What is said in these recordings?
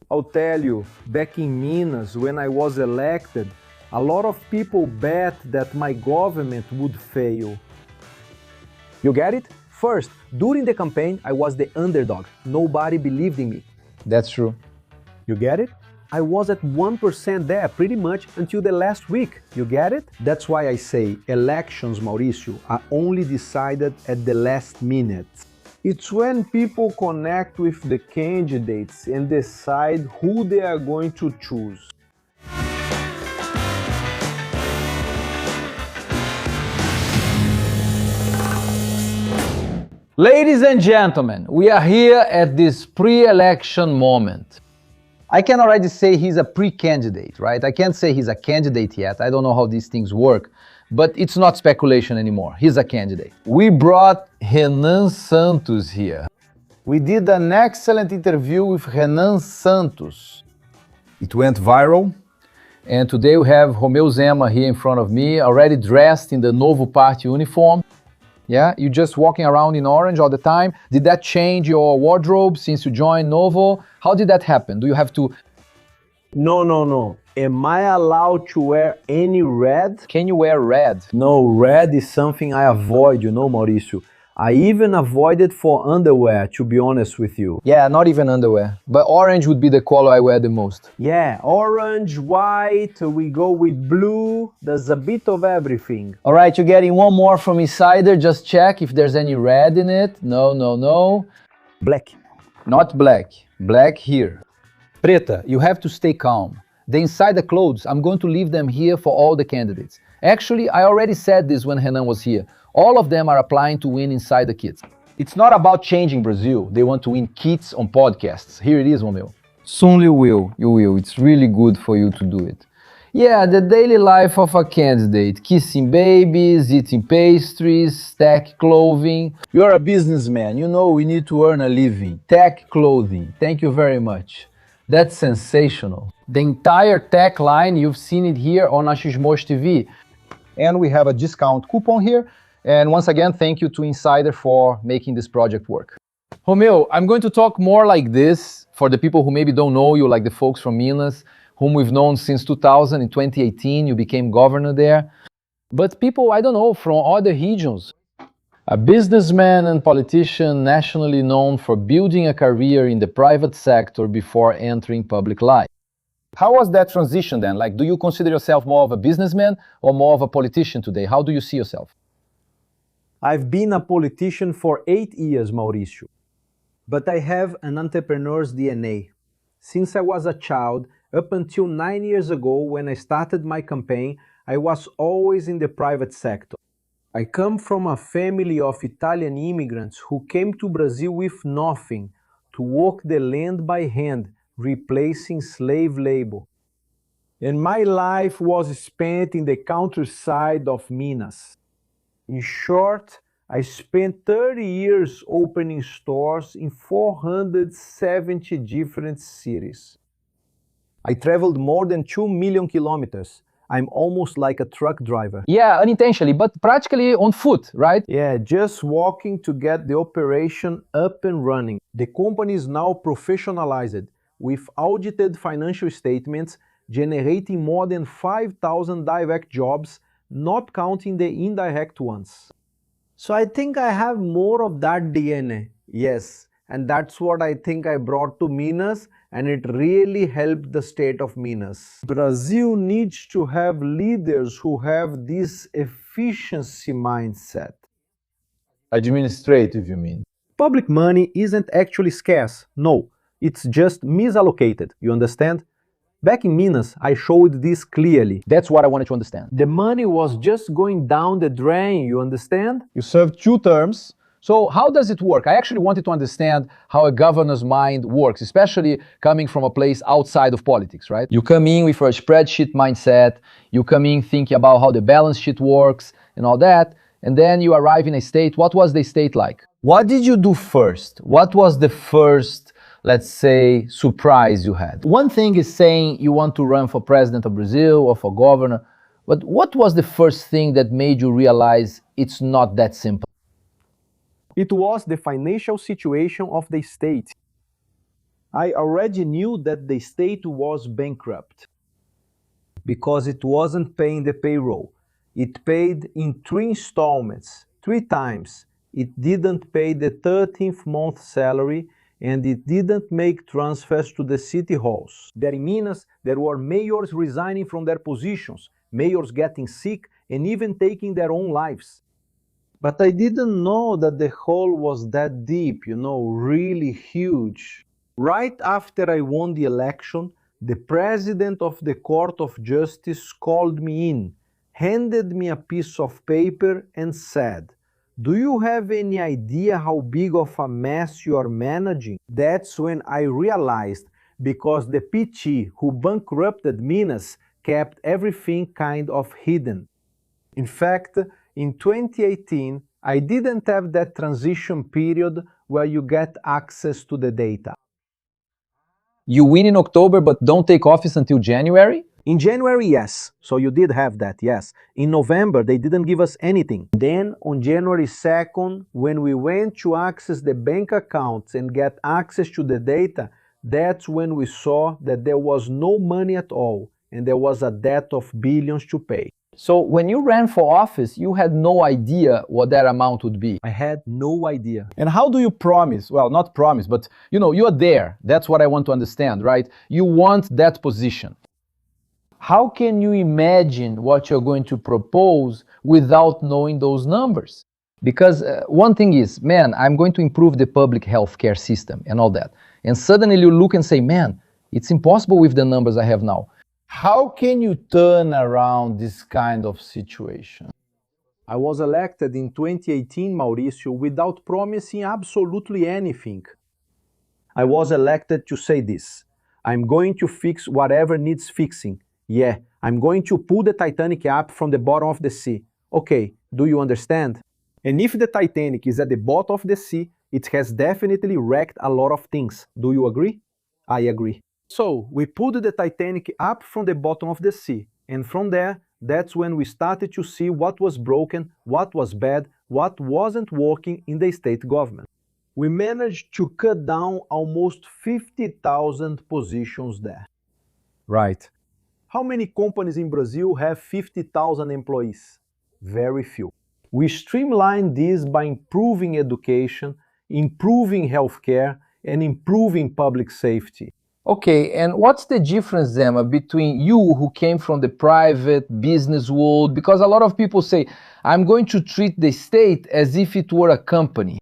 I'll tell you, back in Minas, when I was elected, a lot of people bet that my government would fail. You get it? First, during the campaign, I was the underdog. Nobody believed in me. That's true. You get it? I was at 1% there pretty much until the last week. You get it? That's why I say elections, Mauricio, are only decided at the last minute. It's when people connect with the candidates and decide who they are going to choose. Ladies and gentlemen, we are here at this pre-election moment. I can already say he's a pre-candidate, right? I can't say he's a candidate yet. I don't know how these things work, but it's not speculation anymore. He's a candidate. We brought Renan Santos here. We did an excellent interview with Renan Santos. It went viral. And today we have Romeu Zema here in front of me, already dressed in the Novo Party uniform. Yeah, you're just walking around in orange all the time. Did that change your wardrobe since you joined Novo? How did that happen? Do you have to... No. Am I allowed to wear any red? Can you wear red? No, red is something I avoid, you know, Mauricio. I even avoid it for underwear, to be honest with you. Yeah, not even underwear. But orange would be the color I wear the most. Yeah, orange, white, we go with blue. There's a bit of everything. All right, you're getting one more from Insider. Just check if there's any red in it. No. Black. Not black. Black here. Preta, you have to stay calm. The Insider clothes, I'm going to leave them here for all the candidates. Actually, I already said this when Renan was here. All of them are applying to win Insider kits. It's not about changing Brazil. They want to win kits on podcasts. Here it is, Romeu. Soon you will. It's really good for you to do it. Yeah, the daily life of a candidate. Kissing babies, eating pastries, tech clothing. You're a businessman. You know we need to earn a living. Tech clothing. Thank you very much. That's sensational. The entire tech line, you've seen it here on ACHISMOS TV. And we have a discount coupon here. And once again, thank you to Insider for making this project work. Romeu, I'm going to talk more like this for the people who maybe don't know you, like the folks from Minas, whom we've known since 2000. In 2018, you became governor there. But people, I don't know, from other regions. A businessman and politician nationally known for building a career in the private sector before entering public life. How was that transition then? Like, do you consider yourself more of a businessman or more of a politician today? How do you see yourself? I've been a politician for 8 years, Mauricio. But I have an entrepreneur's DNA. Since I was a child, up until 9 years ago when I started my campaign, I was always in the private sector. I come from a family of Italian immigrants who came to Brazil with nothing, to work the land by hand, replacing slave labor. And my life was spent in the countryside of Minas. In short, I spent 30 years opening stores in 470 different cities. I traveled more than 2 million kilometers. I'm almost like a truck driver. Yeah, unintentionally, but practically on foot, right? Yeah, just walking to get the operation up and running. The company is now professionalized, with audited financial statements generating more than 5,000 direct jobs, not counting the indirect ones. So I think I have more of that DNA, yes, and that's what I think I brought to Minas, and it really helped the state of Minas. Brazil needs to have leaders who have this efficiency mindset. Administrative, you mean? Public money isn't actually scarce, no, it's just misallocated, you understand? Back in Minas, I showed this clearly. That's what I wanted to understand. The money was just going down the drain, you understand? You served 2 terms. So how does it work? I actually wanted to understand how a governor's mind works, especially coming from a place outside of politics, right? You come in with a spreadsheet mindset, you come in thinking about how the balance sheet works and all that, and then you arrive in a state. What was the state like? What did you do first? What was the first, let's say, surprise you had? One thing is saying you want to run for president of Brazil or for governor, but what was the first thing that made you realize it's not that simple? It was the financial situation of the state. I already knew that the state was bankrupt because it wasn't paying the payroll. It paid in 3 installments, 3 times. It didn't pay the 13th month salary and it didn't make transfers to the city halls. There in Minas, there were mayors resigning from their positions, mayors getting sick and even taking their own lives. But I didn't know that the hole was that deep, really huge. Right after I won the election, the president of the Court of Justice called me in, handed me a piece of paper and said, "Do you have any idea how big of a mess you are managing?" That's when I realized, because the PT who bankrupted Minas kept everything kind of hidden. In fact, in 2018, I didn't have that transition period where you get access to the data. You win in October but don't take office until January? In January, yes. So you did have that, yes. In November, they didn't give us anything. Then on January 2nd, when we went to access the bank accounts and get access to the data, that's when we saw that there was no money at all and there was a debt of billions to pay. So when you ran for office, you had no idea what that amount would be. I had no idea. And how do you promise? Well, not promise, but you're there. That's what I want to understand, right? You want that position. How can you imagine what you're going to propose without knowing those numbers? Because one thing is, man, I'm going to improve the public healthcare system and all that. And suddenly you look and say, man, it's impossible with the numbers I have now. How can you turn around this kind of situation? I was elected in 2018, Mauricio, without promising absolutely anything. I was elected to say this: I'm going to fix whatever needs fixing. Yeah, I'm going to pull the Titanic up from the bottom of the sea. Okay, do you understand? And if the Titanic is at the bottom of the sea, it has definitely wrecked a lot of things. Do you agree? I agree. So we pulled the Titanic up from the bottom of the sea, and from there, that's when we started to see what was broken, what was bad, what wasn't working in the state government. We managed to cut down almost 50,000 positions there. Right. How many companies in Brazil have 50,000 employees? Very few. We streamlined this by improving education, improving healthcare, and improving public safety. Okay, and what's the difference, Zema, between you who came from the private business world? Because a lot of people say, I'm going to treat the state as if it were a company.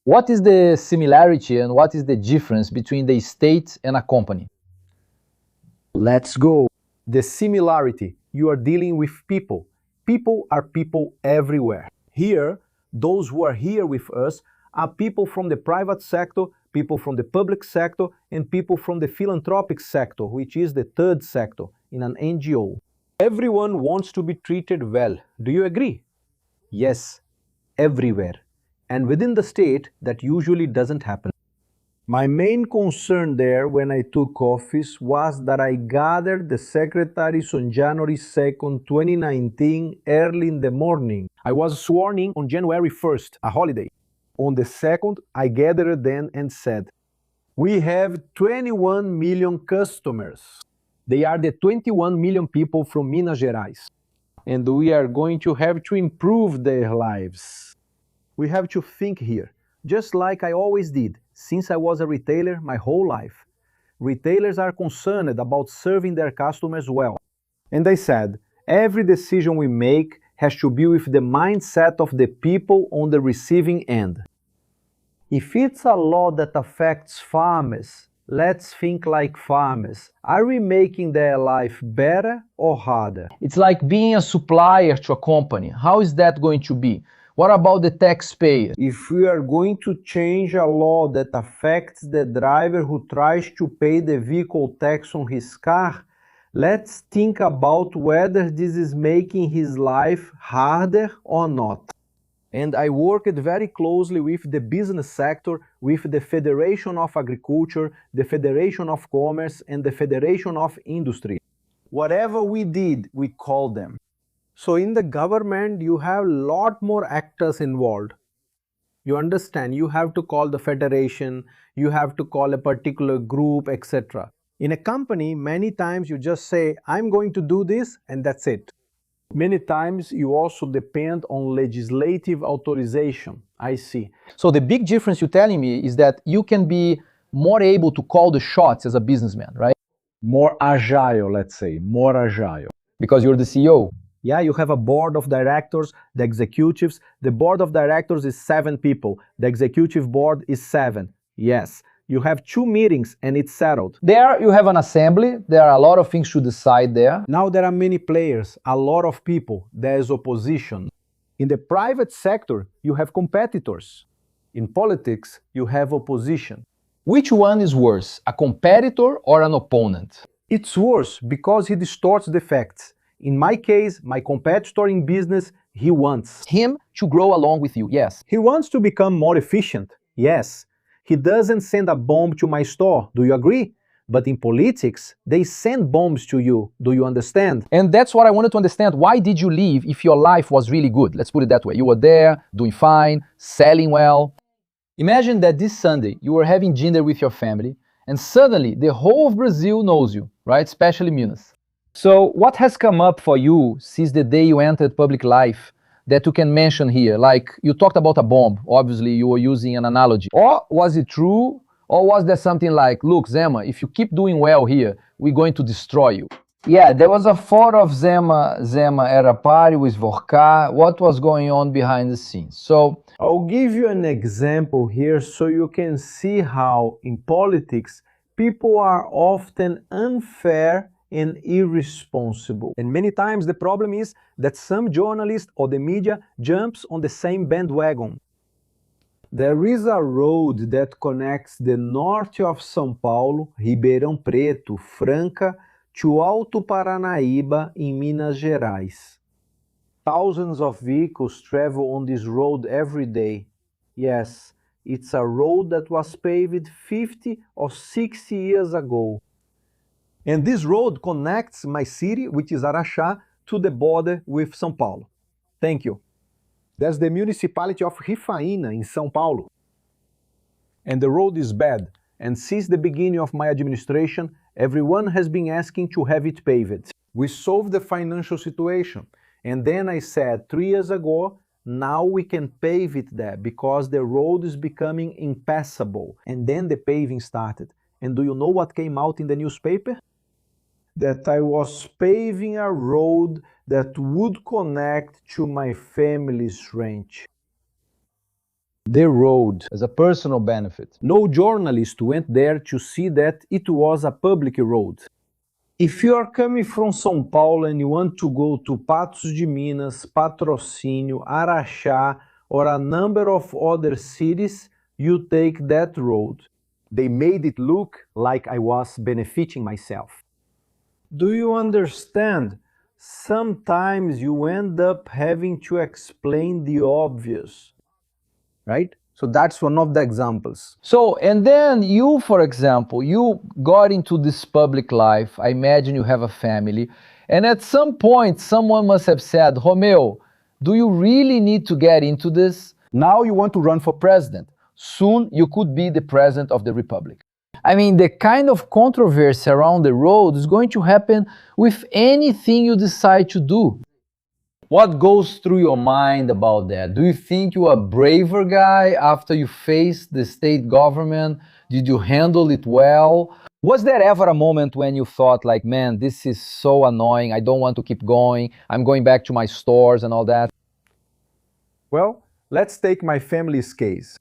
What is the similarity and what is the difference between the state and a company? Let's go. The similarity: you are dealing with people. People are people everywhere. Here, those who are here with us are people from the private sector, people from the public sector, and people from the philanthropic sector, which is the third sector, in an NGO. Everyone wants to be treated well. Do you agree? Yes, everywhere. And within the state, that usually doesn't happen. My main concern there when I took office was that I gathered the secretaries on January 2nd, 2019, early in the morning. I was sworn in on January 1st, a holiday. On the 2nd, I gathered them and said, we have 21 million customers. They are the 21 million people from Minas Gerais. And we are going to have to improve their lives. We have to think here, just like I always did, since I was a retailer my whole life. Retailers are concerned about serving their customers well. And I said, every decision we make has to be with the mindset of the people on the receiving end. If it's a law that affects farmers, let's think like farmers. Are we making their life better or harder? It's like being a supplier to a company. How is that going to be? What about the taxpayer? If we are going to change a law that affects the driver who tries to pay the vehicle tax on his car, let's think about whether this is making his life harder or not. And I worked very closely with the business sector, with the Federation of Agriculture, the Federation of Commerce, and the Federation of Industry. Whatever we did, we called them. So in the government, you have a lot more actors involved. You understand, you have to call the federation, you have to call a particular group, etc. In a company, many times you just say, I'm going to do this, and that's it. Many times you also depend on legislative authorization. I see. So the big difference you're telling me is that you can be more able to call the shots as a businessman, right? More agile, let's say, more agile. Because you're the CEO. Yeah, you have a board of directors, the executives. The board of directors is 7 people. The executive board is 7. Yes. You have 2 meetings and it's settled. There you have an assembly. There are a lot of things to decide there. Now there are many players, a lot of people. There is opposition. In the private sector, you have competitors. In politics, you have opposition. Which one is worse, a competitor or an opponent? It's worse because he distorts the facts. In my case, my competitor in business, he wants him to grow along with you, yes. He wants to become more efficient, yes. He doesn't send a bomb to my store, do you agree? But in politics, they send bombs to you, do you understand? And that's what I wanted to understand. Why did you leave if your life was really good? Let's put it that way. You were there, doing fine, selling well. Imagine that this Sunday you were having dinner with your family and suddenly the whole of Brazil knows you, right? Especially Minas. So what has come up for you since the day you entered public life that you can mention here? Like you talked about a bomb, obviously you were using an analogy. Or was it true? Or was there something like, look, Zema, if you keep doing well here, we're going to destroy you? Yeah, there was a photo of Zema at a party with Vorka. What was going on behind the scenes? So I'll give you an example here so you can see how in politics people are often unfair and irresponsible. And many times the problem is that some journalist or the media jumps on the same bandwagon. There is a road that connects the north of São Paulo, Ribeirão Preto, Franca, to Alto Paranaíba in Minas Gerais. Thousands of vehicles travel on this road every day. Yes, it's a road that was paved 50 or 60 years ago. And this road connects my city, which is Araxá, to the border with São Paulo. Thank you. That's the municipality of Rifaína in São Paulo. And the road is bad. And since the beginning of my administration, everyone has been asking to have it paved. We solved the financial situation. And then I said 3 years ago, now we can pave it there because the road is becoming impassable. And then the paving started. And do you know what came out in the newspaper? That I was paving a road that would connect to my family's ranch. The road. As a personal benefit. No journalist went there to see that it was a public road. If you are coming from São Paulo and you want to go to Patos de Minas, Patrocínio, Araxá, or a number of other cities, you take that road. They made it look like I was benefiting myself. Do you understand? Sometimes you end up having to explain the obvious, right? So that's one of the examples. So, and then you, for example, you got into this public life. I imagine you have a family. And at some point, someone must have said, Romeu, do you really need to get into this? Now you want to run for president. Soon you could be the president of the republic. I mean, the kind of controversy around the road is going to happen with anything you decide to do. What goes through your mind about that? Do you think you're a braver guy after you faced the state government? Did you handle it well? Was there ever a moment when you thought like, man, this is so annoying, I don't want to keep going, I'm going back to my stores and all that? Well, let's take my family's case.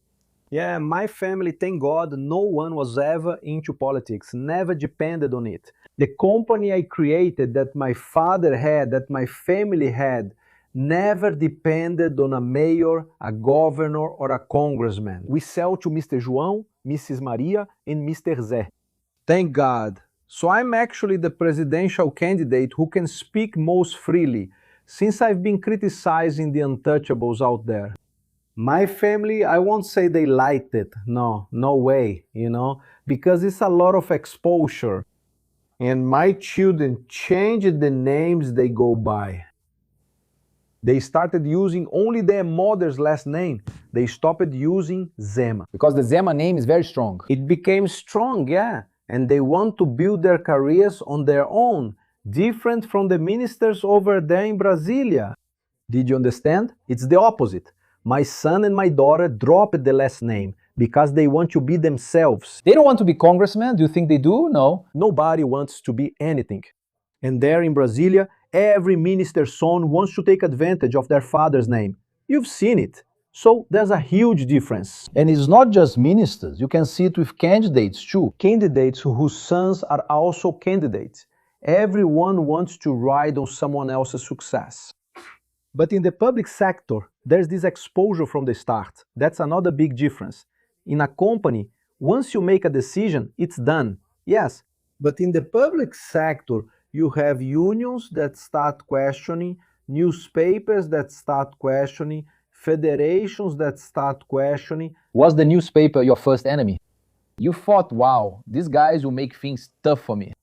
Yeah, my family, thank God, no one was ever into politics, never depended on it. The company I created that my father had, that my family had, never depended on a mayor, a governor, or a congressman. We sell to Mr. João, Mrs. Maria, and Mr. Zé. Thank God. So I'm actually the presidential candidate who can speak most freely, since I've been criticizing the untouchables out there. My family, I won't say they liked it. No way, because it's a lot of exposure. And my children changed the names they go by. They started using only their mother's last name. they stopped using Zema. Because the Zema name is very strong. It became strong, yeah, and they want to build their careers on their own, different from the ministers over there in Brasilia. Did you understand? It's the opposite. My son and my daughter dropped the last name because they want to be themselves. They don't want to be congressmen. Do you think they do? No. Nobody wants to be anything. And there in Brasilia, every minister's son wants to take advantage of their father's name. You've seen it. So there's a huge difference. And it's not just ministers. You can see it with candidates too. Candidates whose sons are also candidates. Everyone wants to ride on someone else's success. But in the public sector, there's this exposure from the start. That's another big difference. In a company, once you make a decision, it's done. Yes, but in the public sector, you have unions that start questioning, newspapers that start questioning, federations that start questioning. Was the newspaper your first enemy? You thought, wow, these guys will make things tough for me.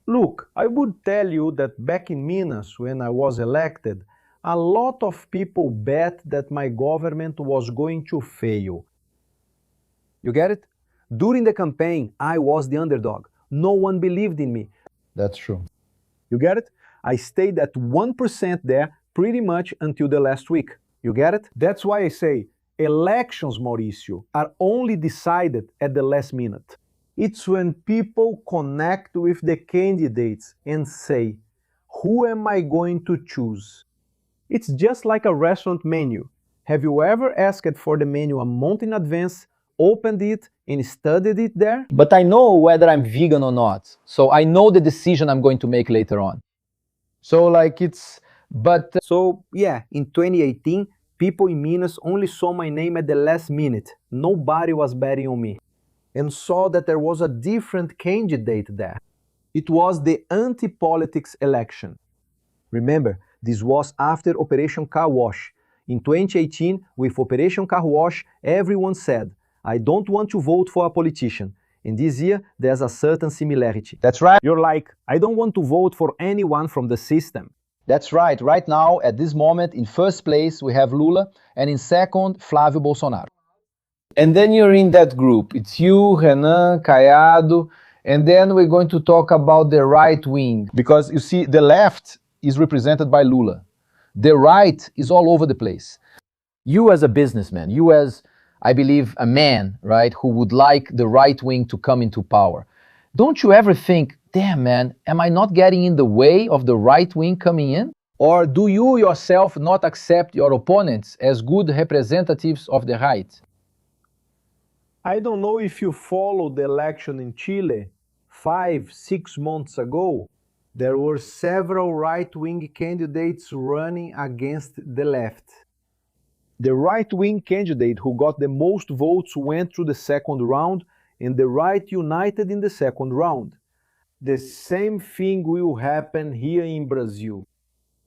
Look, I would tell you that back in Minas, when I was elected, a lot of people bet that my government was going to fail. You get it? During the campaign, I was the underdog. No one believed in me. That's true. You get it? I stayed at 1% there pretty much until the last week. You get it? That's why I say elections, Mauricio, are only decided at the last minute. It's when people connect with the candidates and say, who am I going to choose? It's just like a restaurant menu. Have you ever asked for the menu a month in advance, opened it, and studied it there? But I know whether I'm vegan or not. So I know the decision I'm going to make later on. So yeah, in 2018, people in Minas only saw my name at the last minute. Nobody was betting on me. And saw that there was a different candidate there. It was the anti-politics election. Remember, this was after Operation Car Wash. In 2018, with Operation Car Wash, everyone said, I don't want to vote for a politician. And this year, there's a certain similarity. That's right. You're like, I don't want to vote for anyone from the system. That's right. Right now, at this moment, in first place, we have Lula, and in second, Flávio Bolsonaro. And then you're in that group. It's you, Renan, Caiado, and then we're going to talk about the right wing. Because you see, the left is represented by Lula. The right is all over the place. You as a businessman, you as, I believe, a man, right, who would like the right wing to come into power. Don't you ever think, damn man, am I not getting in the way of the right wing coming in? Or do you yourself not accept your opponents as good representatives of the right? I don't know if you followed the election in Chile 5-6 months ago. There were several right-wing candidates running against the left. The right-wing candidate who got the most votes went through the second round, and the right united in the second round. The same thing will happen here in Brazil.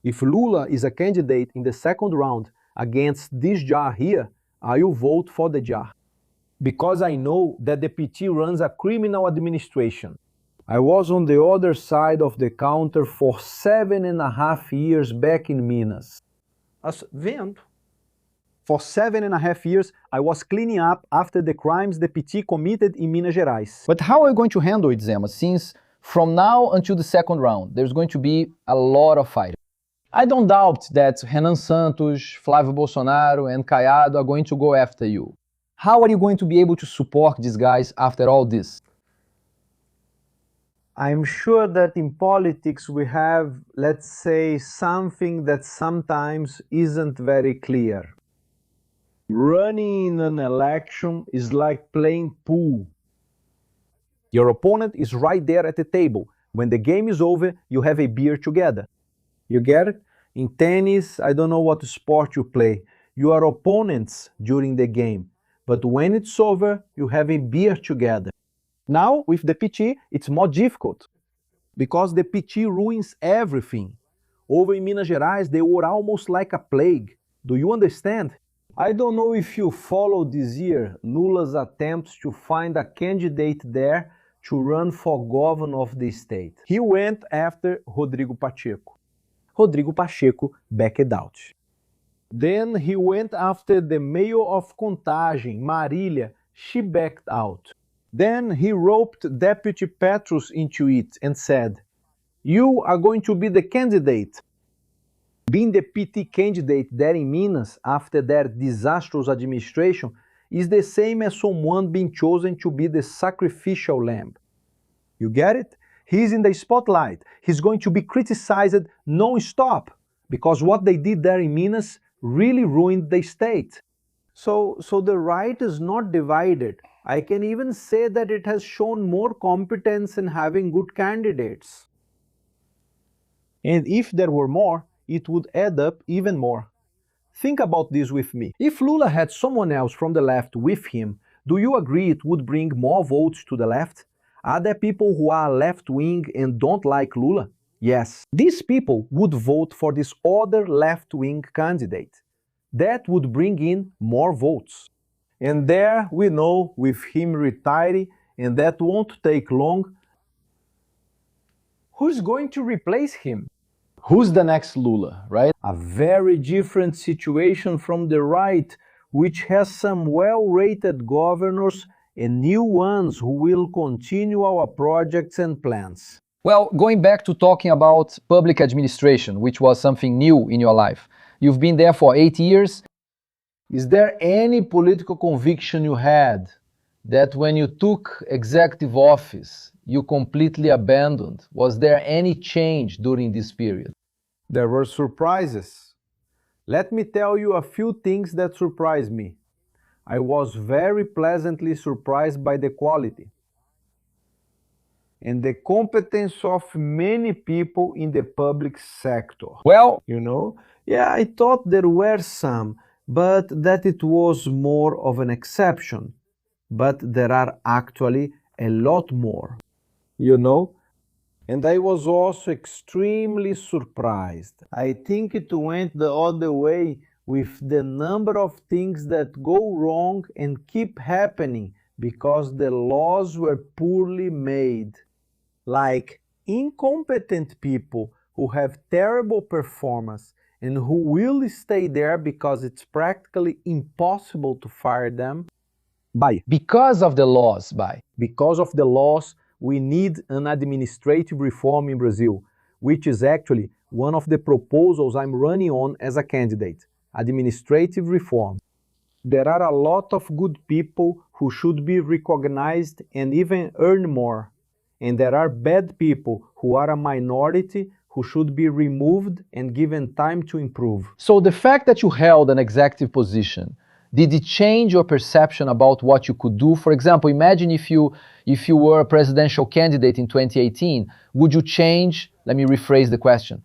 If Lula is a candidate in the second round against this jar here, I will vote for the jar. Because I know that the PT runs a criminal administration. I was on the other side of the counter for 7.5 years back in Minas. Vendo. For 7.5 years, I was cleaning up after the crimes the PT committed in Minas Gerais. But how are you going to handle it, Zema, since from now until the second round, there's going to be a lot of fighting? I don't doubt that Renan Santos, Flávio Bolsonaro, and Caiado are going to go after you. How are you going to be able to support these guys after all this? I'm sure that in politics we have, let's say, something that sometimes isn't very clear. Running in an election is like playing pool. Your opponent is right there at the table. When the game is over, you have a beer together. You get it? In tennis, I don't know what sport you play. You are opponents during the game. But when it's over, you have a beer together. Now, with the PT, it's more difficult. Because the PT ruins everything. Over in Minas Gerais, they were almost like a plague. Do you understand? I don't know if you followed this year Lula's attempts to find a candidate there to run for governor of the state. He went after Rodrigo Pacheco. Rodrigo Pacheco backed out. Then he went after the mayor of Contagem, Marília. She backed out. Then he roped Deputy Petrus into it and said, "You are going to be the candidate." Being the PT candidate there in Minas after their disastrous administration is the same as someone being chosen to be the sacrificial lamb. You get it? He's in the spotlight. He's going to be criticized non-stop because what they did there in Minas really ruined the state. So the right is not divided. I can even say that it has shown more competence in having good candidates. And if there were more, it would add up even more. Think about this with me. If Lula had someone else from the left with him, do you agree it would bring more votes to the left? Are there people who are left-wing and don't like Lula? Yes. These people would vote for this other left-wing candidate. That would bring in more votes. And there we know, with him retiring, and that won't take long, who's going to replace him? Who's the next Lula, right? A very different situation from the right, which has some well-rated governors and new ones who will continue our projects and plans. Well, going back to talking about public administration, which was something new in your life. You've been there for 8 years. Is there any political conviction you had that when you took executive office, you completely abandoned? Was there any change during this period? There were surprises. Let me tell you a few things that surprised me. I was very pleasantly surprised by the quality and the competence of many people in the public sector. Well, Yeah, I thought there were some, but that it was more of an exception. But there are actually a lot more. And I was also extremely surprised. I think it went the other way with the number of things that go wrong and keep happening because the laws were poorly made. Like incompetent people who have terrible performance and who will stay there because it's practically impossible to fire them. because of the laws, Because of the laws, we need an administrative reform in Brazil, which is actually one of the proposals I'm running on as a candidate. Administrative reform. There are a lot of good people who should be recognized and even earn more. And there are bad people who are a minority who should be removed and given time to improve. So the fact that you held an executive position, did it change your perception about what you could do? For example, imagine if you were a presidential candidate in 2018, would you change? Let me rephrase the question.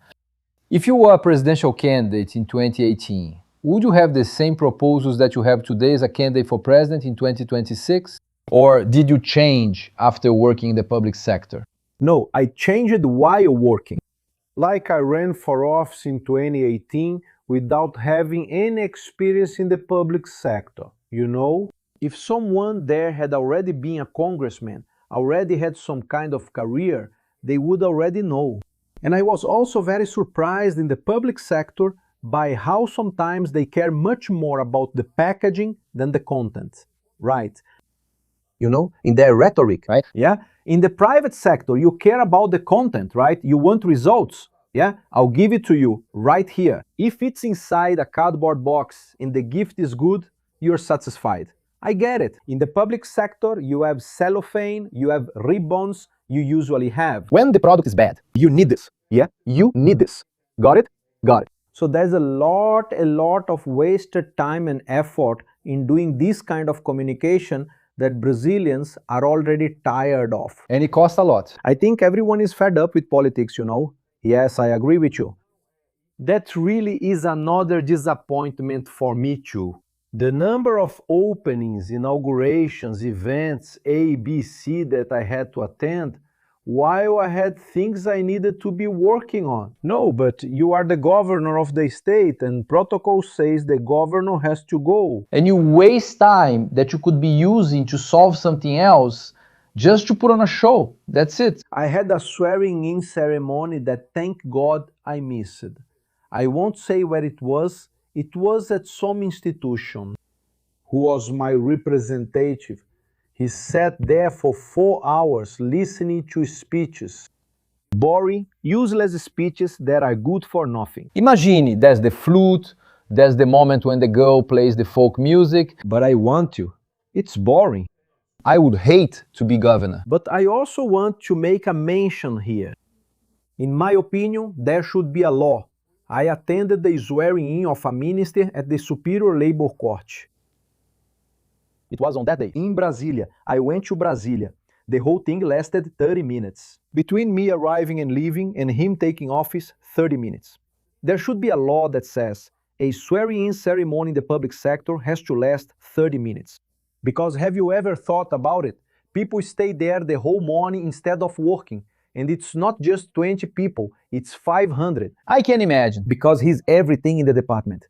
If you were a presidential candidate in 2018, would you have the same proposals that you have today as a candidate for president in 2026? Or did you change after working in the public sector? No, I changed while working. Like I ran for office in 2018 without having any experience in the public sector. If someone there had already been a congressman, already had some kind of career, they would already know. And I was also very surprised in the public sector by how sometimes they care much more about the packaging than the content. Right. In their rhetoric. Right. Yeah. In the private sector, you care about the content, right? You want results. Yeah, I'll give it to you right here. If it's inside a cardboard box and the gift is good, you're satisfied. I get it. In the public sector, you have cellophane, you have ribbons, you usually have. When the product is bad, You need this. Yeah, you need this. Got it? Got it. So there's a lot of wasted time and effort in doing this kind of communication that Brazilians are already tired of. and it costs a lot. I think everyone is fed up with politics, Yes, I agree with you. That really is another disappointment for me too. The number of openings, inaugurations, events, A, B, C that I had to attend, while I had things I needed to be working on. No, but you are the governor of the state and protocol says the governor has to go. And you waste time that you could be using to solve something else just to put on a show. That's it. I had a swearing-in ceremony that, thank God, I missed. I won't say where it was, It was at some institution. Who was my representative. He sat there for 4 hours listening to speeches. Boring, useless speeches that are good for nothing. Imagine, there's the flute, there's the moment when the girl plays the folk music. But I want to. It's boring. I would hate to be governor. But I also want to make a mention here. In my opinion, there should be a law. I attended the swearing-in of a minister at the Superior Labor Court. It was on that day. In Brasília. I went to Brasília. The whole thing lasted 30 minutes. Between me arriving and leaving and him taking office, 30 minutes. There should be a law that says a swearing-in ceremony in the public sector has to last 30 minutes. Because have you ever thought about it? People stay there the whole morning instead of working. And it's not just 20 people, it's 500. I can imagine. Because he's everything in the department.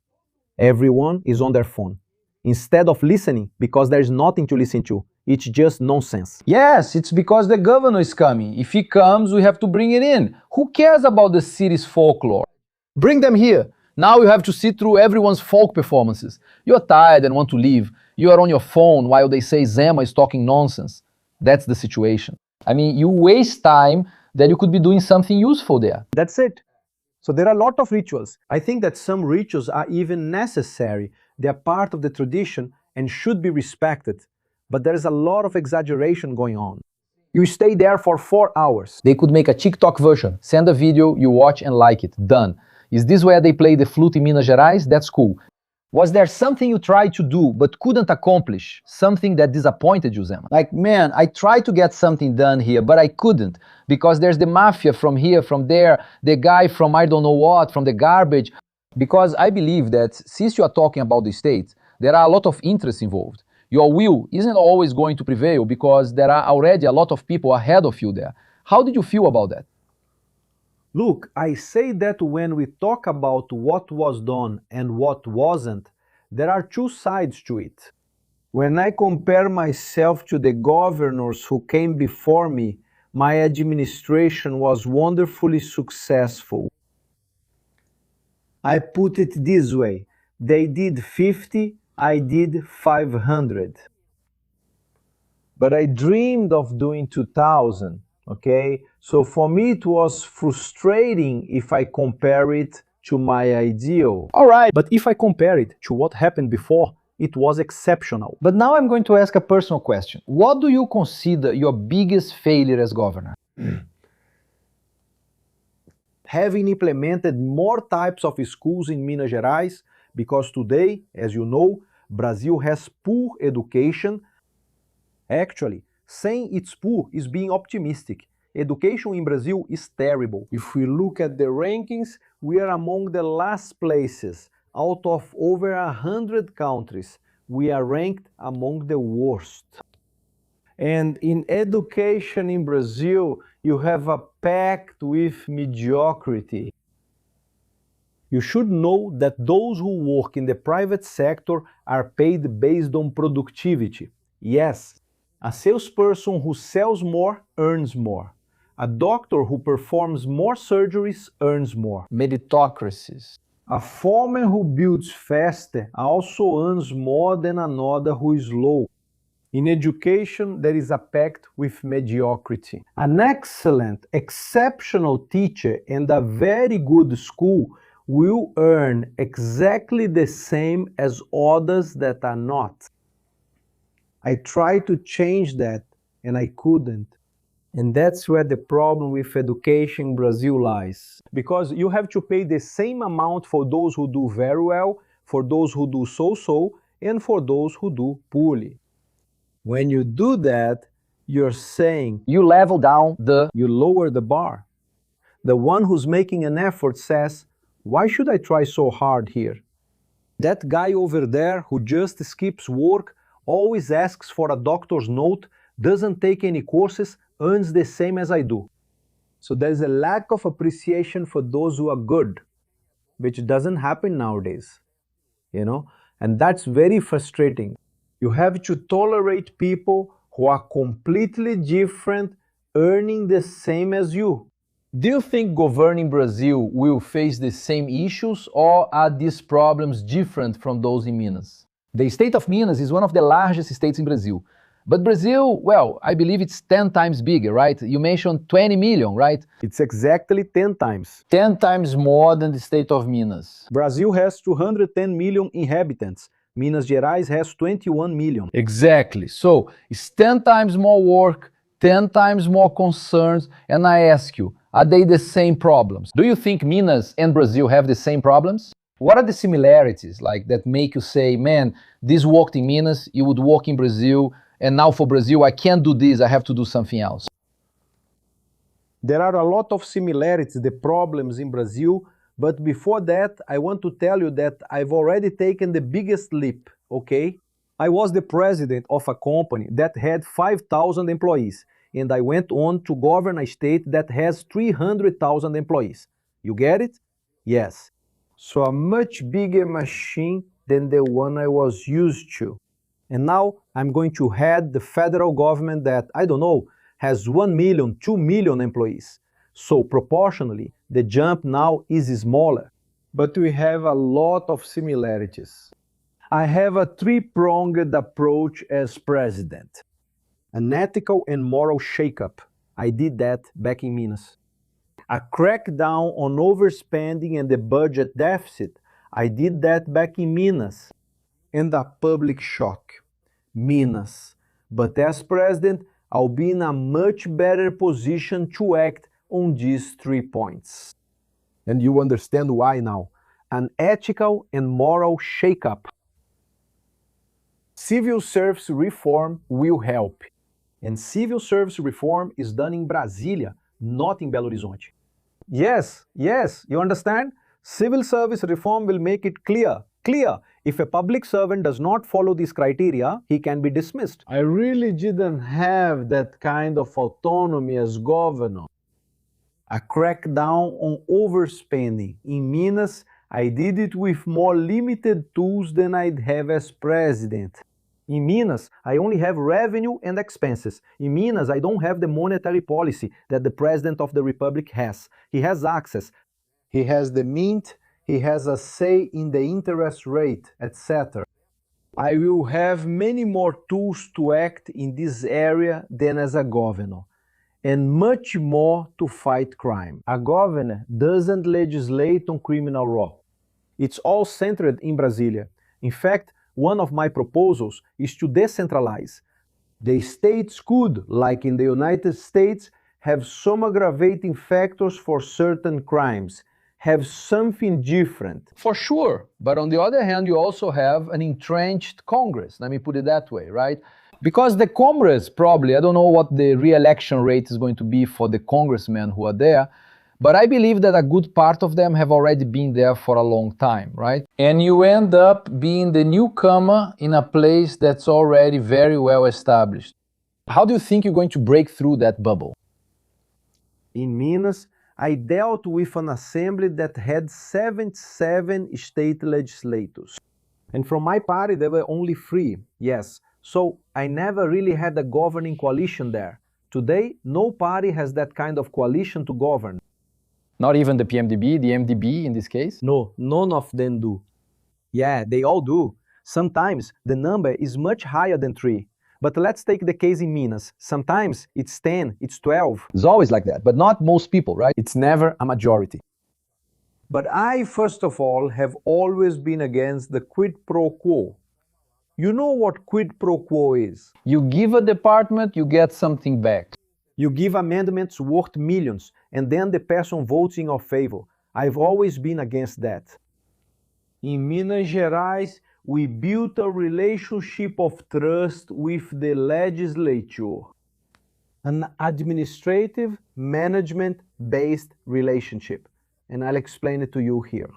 Everyone is on their phone. Instead of listening, because there's nothing to listen to. It's just nonsense. Yes, it's because the governor is coming. If he comes, we have to bring it in. Who cares about the city's folklore? Bring them here. Now you have to sit through everyone's folk performances. You're tired and want to leave. You are on your phone while they say Zema is talking nonsense. That's the situation. I mean, you waste time that you could be doing something useful there. That's it. So there are a lot of rituals. I think that some rituals are even necessary. They are part of the tradition and should be respected. But there is a lot of exaggeration going on. You stay there for 4 hours. They could make a TikTok version. Send a video, you watch and like it. Done. Is this where they play the flute in Minas Gerais? That's cool. Was there something you tried to do but couldn't accomplish? Something that disappointed you, Zema? Like, man, I tried to get something done here, but I couldn't. Because there's the mafia from here, from there, the guy from I don't know what, from the garbage. Because I believe that since you are talking about the state, there are a lot of interests involved. Your will isn't always going to prevail because there are already a lot of people ahead of you there. How did you feel about that? Look, I say that when we talk about what was done and what wasn't, there are two sides to it. When I compare myself to the governors who came before me, my administration was wonderfully successful. I put it this way, they did 50, I did 500. But I dreamed of doing 2,000, okay? So for me it was frustrating if I compare it to my ideal. All right, But if I compare it to what happened before, it was exceptional. but now I'm going to ask a personal question. What do you consider your biggest failure as governor? Having implemented more types of schools in Minas Gerais, because today, as you know, Brazil has poor education. Actually, saying it's poor is being optimistic. Education in Brazil is terrible. If we look at the rankings, we are among the last places. Out of over 100 countries, we are ranked among the worst. And in education in Brazil, you have a pact with mediocrity. You should know that those who work in the private sector are paid based on productivity. Yes, a salesperson who sells more earns more. A doctor who performs more surgeries earns more. Meritocracies. A foreman who builds faster also earns more than another who is slow. In education, there is a pact with mediocrity. An excellent, exceptional teacher and a very good school will earn exactly the same as others that are not. I tried to change that and I couldn't. And that's where the problem with education in Brazil lies. Because you have to pay the same amount for those who do very well, for those who do so-so, and for those who do poorly. When you do that, you're saying You level down you lower the bar. The one who's making an effort says, why should I try so hard here? That guy over there who just skips work, always asks for a doctor's note, doesn't take any courses, earns the same as I do. So there's a lack of appreciation for those who are good, which doesn't happen nowadays, and that's very frustrating. You have to tolerate people who are completely different, earning the same as you. Do you think governing Brazil will face the same issues, or are these problems different from those in Minas? The state of Minas is one of the largest states in Brazil. But Brazil, well, I believe it's 10 times bigger, right? You mentioned 20 million, right? It's exactly 10 times. 10 times more than the state of Minas. Brazil has 210 million inhabitants. Minas Gerais has 21 million. Exactly. So it's 10 times more work, 10 times more concerns, and I ask you, are they the same problems? Do you think Minas and Brazil have the same problems? What are the similarities like that make you say, man, this worked in Minas, you would work in Brazil, and now for Brazil, I can't do this, I have to do something else? There are a lot of similarities, the problems in Brazil, but before that, I want to tell you that I've already taken the biggest leap, okay? I was the president of a company that had 5,000 employees, and I went on to govern a state that has 300,000 employees. You get it? Yes. So a much bigger machine than the one I was used to. And now I'm going to head the federal government that, I don't know, has 1 million, 2 million employees. So proportionally, the jump now is smaller. But we have a lot of similarities. I have a three-pronged approach as president. An ethical and moral shakeup. I did that back in Minas. A crackdown on overspending and the budget deficit. I did that back in Minas. And a public shock. Minas. But as president, I'll be in a much better position to act on these 3 points. And you understand why now. An ethical and moral shakeup. Civil service reform will help. And civil service reform is done in Brasília, not in Belo Horizonte. Yes, you understand? Civil service reform will make it clear. If a public servant does not follow these criteria, he can be dismissed. I really didn't have that kind of autonomy as governor. A crackdown on overspending. In Minas, I did it with more limited tools than I'd have as president. In Minas, I only have revenue and expenses. In Minas, I don't have the monetary policy that the President of the Republic has. He has access. He has the mint, he has a say in the interest rate, etc. I will have many more tools to act in this area than as a governor, and much more to fight crime. A governor doesn't legislate on criminal law. It's all centered in Brasília. In fact, one of my proposals is to decentralize. The states could, like in the United States, have some aggravating factors for certain crimes, have something different. For sure, but on the other hand, you also have an entrenched Congress, let me put it that way, right? Because the Congress probably, I don't know what the re-election rate is going to be for the congressmen who are there, but I believe that a good part of them have already been there for a long time, right? And you end up being the newcomer in a place that's already very well established. How do you think you're going to break through that bubble? In Minas, I dealt with an assembly that had 77 state legislators. And from my party, there were only 3, yes. So I never really had a governing coalition there. Today, no party has that kind of coalition to govern. Not even the PMDB, the MDB in this case? No, none of them do. Yeah, they all do. Sometimes the number is much higher than 3. But let's take the case in Minas. Sometimes it's 10, it's 12. It's always like that, but not most people, right? It's never a majority. But I, first of all, have always been against the quid pro quo. You know what quid pro quo is? You give a department, you get something back. You give amendments worth millions, and then the person votes in your favor. I've always been against that. In Minas Gerais, we built a relationship of trust with the legislature. An administrative, management-based relationship. And I'll explain it to you here.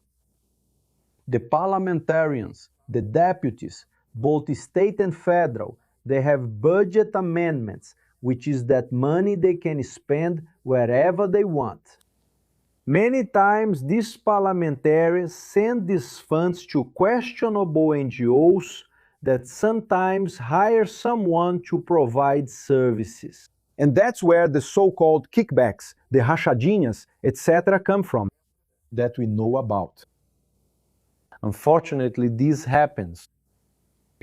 The parliamentarians, the deputies, both state and federal, they have budget amendments, which is that money they can spend wherever they want. Many times these parliamentarians send these funds to questionable NGOs that sometimes hire someone to provide services. And that's where the so-called kickbacks, the rachadinhas, etc. come from, that we know about. Unfortunately, this happens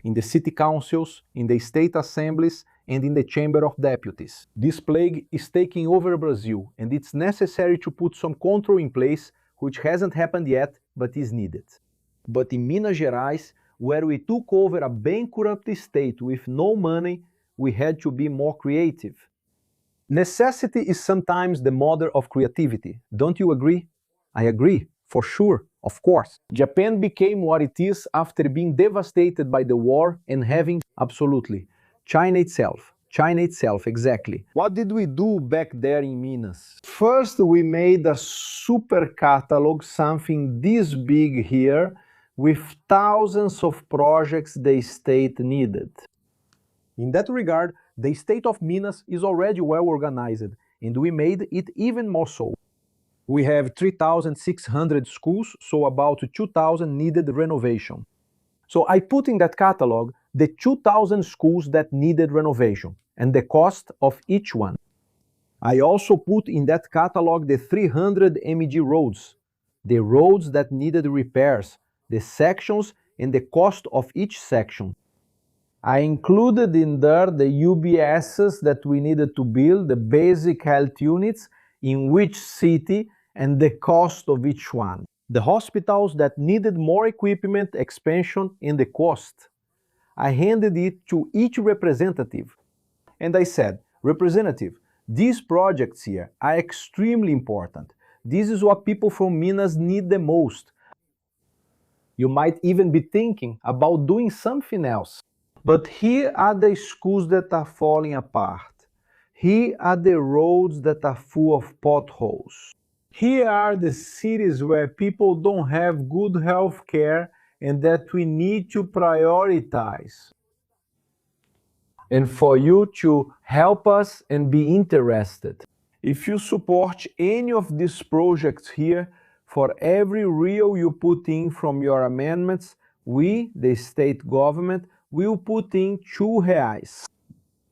in the city councils, in the state assemblies, and in the Chamber of Deputies. This plague is taking over Brazil, and it's necessary to put some control in place, which hasn't happened yet, but is needed. But in Minas Gerais, where we took over a bankrupt state with no money, we had to be more creative. Necessity is sometimes the mother of creativity. Don't you agree? I agree, for sure, of course. Japan became what it is after being devastated by the war and having, absolutely, China itself, exactly. What did we do back there in Minas? First, we made a super catalog, something this big here, with thousands of projects the state needed. In that regard, the state of Minas is already well organized, and we made it even more so. We have 3,600 schools, so about 2,000 needed renovation. So I put in that catalog the 2,000 schools that needed renovation and the cost of each one. I also put in that catalog the 300 MEG roads, the roads that needed repairs, the sections and the cost of each section. I included in there the UBSs that we needed to build, the basic health units, in which city and the cost of each one. The hospitals that needed more equipment, expansion, and the cost. I handed it to each representative. And I said, representative, these projects here are extremely important. This is what people from Minas need the most. You might even be thinking about doing something else. But here are the schools that are falling apart. Here are the roads that are full of potholes. Here are the cities where people don't have good health care and that we need to prioritize. And for you to help us and be interested. If you support any of these projects here, for every real you put in from your amendments, we, the state government, will put in R$2.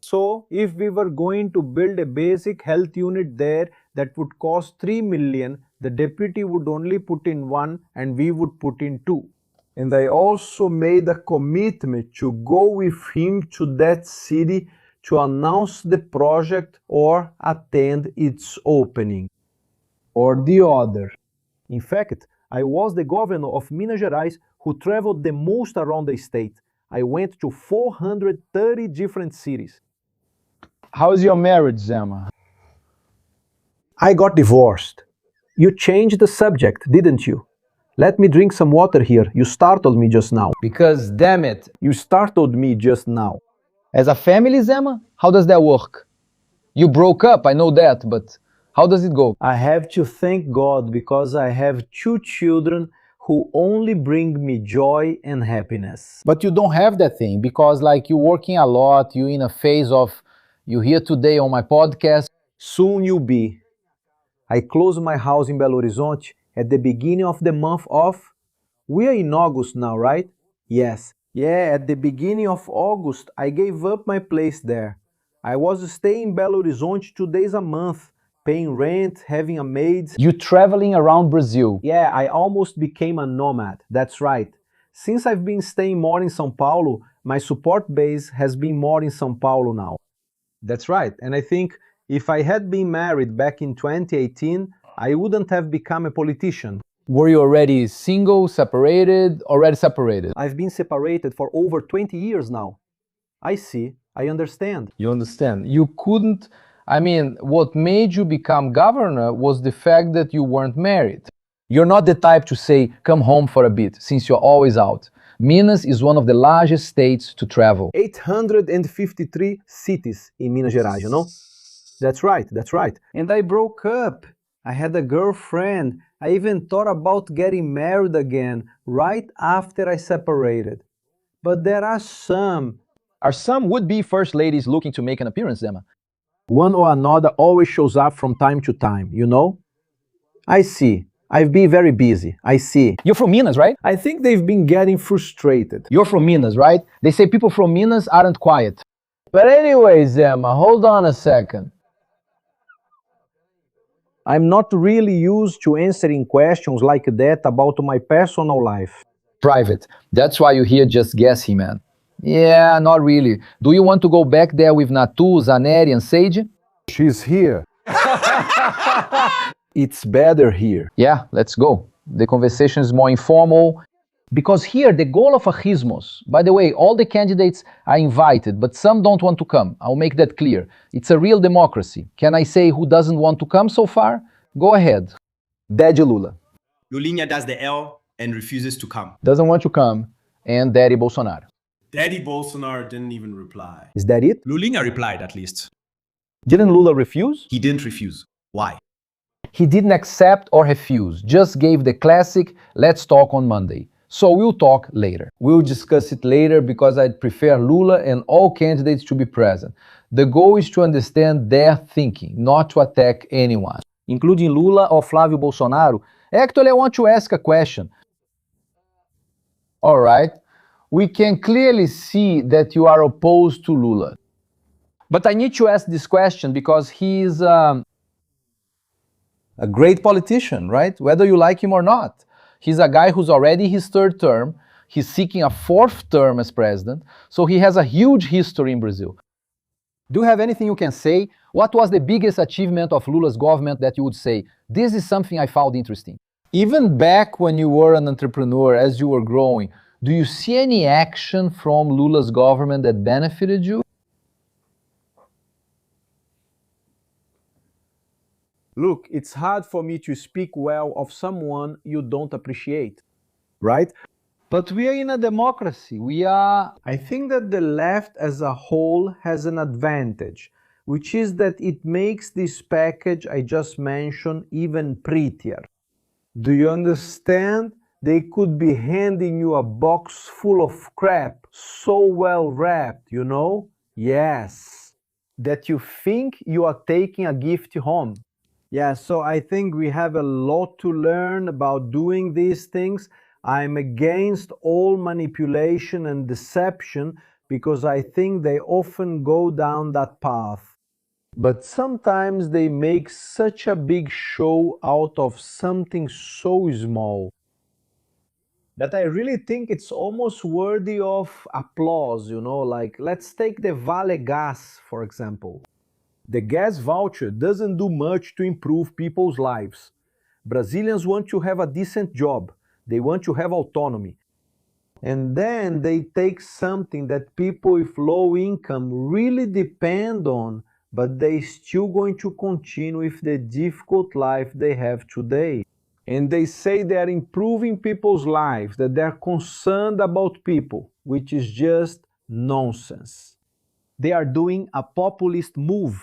So, if we were going to build a basic health unit there that would cost 3 million, the deputy would only put in 1 and we would put in 2. And I also made a commitment to go with him to that city to announce the project or attend its opening. Or the other. In fact, I was the governor of Minas Gerais who traveled the most around the state. I went to 430 different cities. How's your marriage, Zema? I got divorced. You changed the subject, didn't you? Let me drink some water here. You startled me just now. Because, damn it, You startled me just now. as a family, Zema, how does that work? You broke up, I know that, but how does it go? I have to thank God because I have 2 children who only bring me joy and happiness. But you don't have that thing because like you're working a lot, you're in a phase of, you're here today on my podcast. Soon you'll be. I closed my house in Belo Horizonte at the beginning of the month of... We are in August now, right? Yes. Yeah, at the beginning of August, I gave up my place there. I was staying in Belo Horizonte 2 days a month, paying rent, having a maid. You're traveling around Brazil. Yeah, I almost became a nomad, that's right. Since I've been staying more in São Paulo, my support base has been more in São Paulo now. That's right, and I think if I had been married back in 2018, I wouldn't have become a politician. Were you already single, separated, already separated? I've been separated for over 20 years now. I see, I understand. You understand? You couldn't, what made you become governor was the fact that you weren't married. You're not the type to say, come home for a bit, since you're always out. Minas is one of the largest states to travel. 853 cities in Minas Gerais, you know? That's right. And I broke up. I had a girlfriend. I even thought about getting married again right after I separated. But there are some would-be first ladies looking to make an appearance, Zema. One or another always shows up from time to time, you know? I see. I've been very busy. I see. You're from Minas, right? I think they've been getting frustrated. You're from Minas, right? They say people from Minas aren't quiet. But anyway, Zema, hold on a second. I'm not really used to answering questions like that about my personal life. Private. That's why you're here just guessing, man. Yeah, not really. Do you want to go back there with Natu, Zaneri, and Sage? She's here. It's better here. Yeah, let's go. The conversation is more informal. Because here, the goal of ACHISMOS, by the way, all the candidates are invited, but some don't want to come. I'll make that clear. It's a real democracy. Can I say who doesn't want to come so far? Go ahead. Daddy Lula. Lulinha does the L and refuses to come. Doesn't want to come. And Daddy Bolsonaro. Daddy Bolsonaro didn't even reply. Is that it? Lulinha replied, at least. Didn't Lula refuse? He didn't refuse. Why? He didn't accept or refuse, just gave the classic, let's talk on Monday. So we'll talk later. We'll discuss it later because I'd prefer Lula and all candidates to be present. The goal is to understand their thinking, not to attack anyone, including Lula or Flávio Bolsonaro. Actually, I want to ask a question. All right, we can clearly see that you are opposed to Lula. But I need to ask this question because he's a great politician, right? Whether you like him or not. He's a guy who's already his third term. He's seeking a fourth term as president. So he has a huge history in Brazil. Do you have anything you can say? What was the biggest achievement of Lula's government that you would say, this is something I found interesting? Even back when you were an entrepreneur, as you were growing, do you see any action from Lula's government that benefited you? Look, it's hard for me to speak well of someone you don't appreciate, right? But we are in a democracy. I think that the left as a whole has an advantage, which is that it makes this package I just mentioned even prettier. Do you understand? They could be handing you a box full of crap, so well wrapped, you know? Yes. That you think you are taking a gift home. Yeah, so I think we have a lot to learn about doing these things. I'm against all manipulation and deception because I think they often go down that path. But sometimes they make such a big show out of something so small that I really think it's almost worthy of applause, you know, like let's take the Vale Gas, for example. The gas voucher doesn't do much to improve people's lives. Brazilians want to have a decent job. They want to have autonomy. And then they take something that people with low income really depend on, but they still going to continue with the difficult life they have today. And they say they are improving people's lives, that they are concerned about people, which is just nonsense. They are doing a populist move.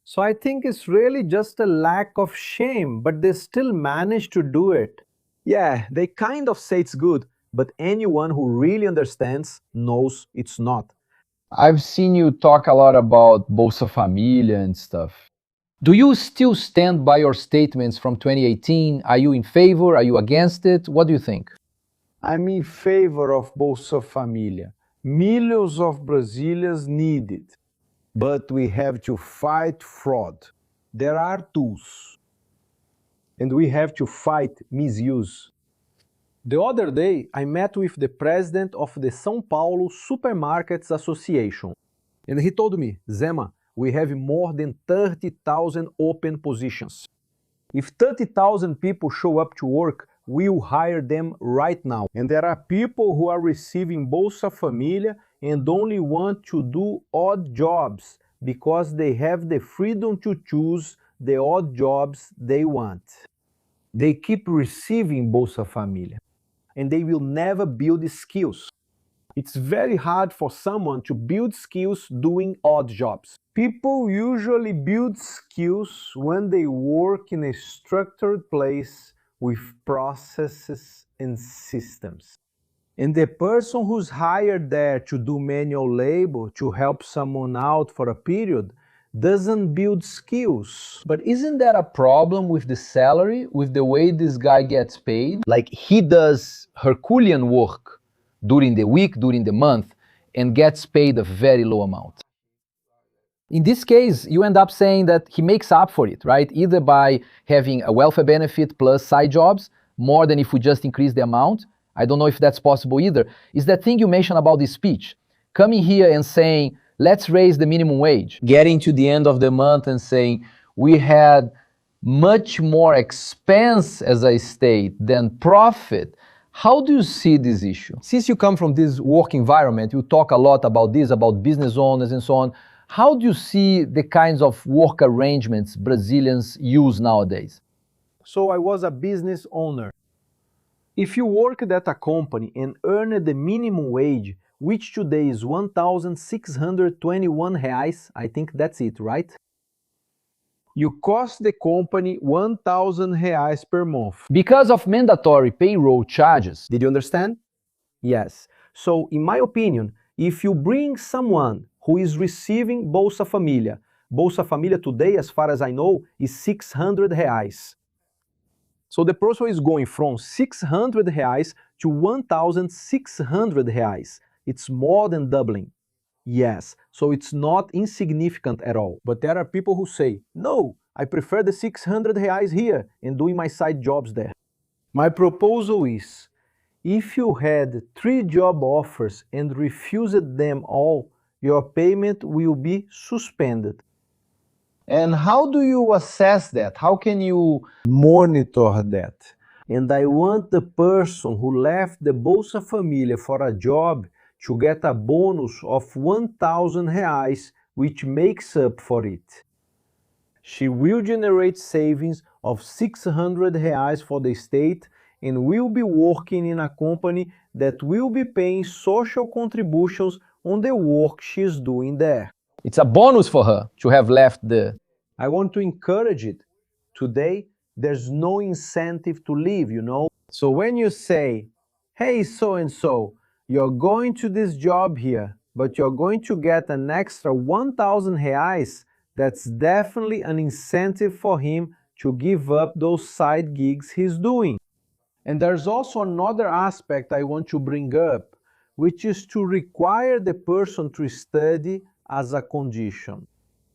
So I think it's really just a lack of shame, but they still manage to do it. Yeah, they kind of say it's good, but anyone who really understands knows it's not. I've seen you talk a lot about Bolsa Familia and stuff. Do you still stand by your statements from 2018? Are you in favor? Are you against it? What do you think? I'm in favor of Bolsa Familia. Millions of Brazilians need it. But we have to fight fraud. There are tools. And we have to fight misuse. The other day, I met with the president of the São Paulo Supermarkets Association. And he told me, Zema, we have more than 30,000 open positions. If 30,000 people show up to work, we'll hire them right now. And there are people who are receiving Bolsa Familia and only want to do odd jobs because they have the freedom to choose the odd jobs they want. They keep receiving Bolsa Familia and they will never build skills. It's very hard for someone to build skills doing odd jobs. People usually build skills when they work in a structured place with processes and systems. And the person who's hired there to do manual labor, to help someone out for a period, doesn't build skills. But isn't that a problem with the salary, with the way this guy gets paid? Like he does Herculean work during the week, during the month, and gets paid a very low amount. In this case, you end up saying that he makes up for it, right? Either by having a welfare benefit plus side jobs, more than if we just increase the amount. I don't know if that's possible either. Is that thing you mentioned about this speech. Coming here and saying, let's raise the minimum wage. Getting to the end of the month and saying, we had much more expense as a state than profit. How do you see this issue? Since you come from this work environment, you talk a lot about this, about business owners and so on. How do you see the kinds of work arrangements Brazilians use nowadays? So I was a business owner. If you worked at a company and earned the minimum wage, which today is 1,621 reais, I think that's it, right? You cost the company 1,000 reais per month. Because of mandatory payroll charges. Did you understand? Yes. So, in my opinion, if you bring someone who is receiving Bolsa Família today, as far as I know, is 600 reais. So the person is going from 600 reais to 1,600 reais. It's more than doubling. Yes, so it's not insignificant at all. But there are people who say, no, I prefer the 600 reais here and doing my side jobs there. My proposal is, if you had 3 job offers and refused them all, your payment will be suspended. And how do you assess that? How can you monitor that? And I want the person who left the Bolsa Família for a job to get a bonus of 1,000 reais, which makes up for it. She will generate savings of 600 reais for the state and will be working in a company that will be paying social contributions on the work she's doing there. It's a bonus for her to have left the... I want to encourage it. Today, there's no incentive to leave, you know? So when you say, hey, so-and-so, you're going to this job here, but you're going to get an extra 1,000 reais, that's definitely an incentive for him to give up those side gigs he's doing. And there's also another aspect I want to bring up, which is to require the person to study as a condition.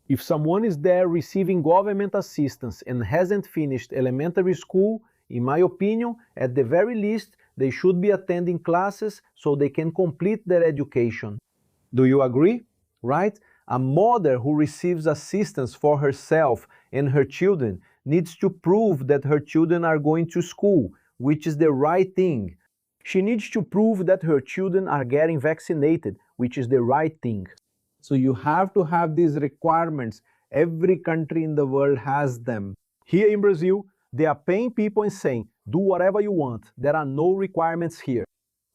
If someone is there receiving government assistance and hasn't finished elementary school, in my opinion, at the very least, they should be attending classes so they can complete their education. Do you agree? Right? A mother who receives assistance for herself and her children needs to prove that her children are going to school, which is the right thing. She needs to prove that her children are getting vaccinated, which is the right thing. So you have to have these requirements. Every country in the world has them. Here in Brazil, they are paying people and saying, do whatever you want. There are no requirements here.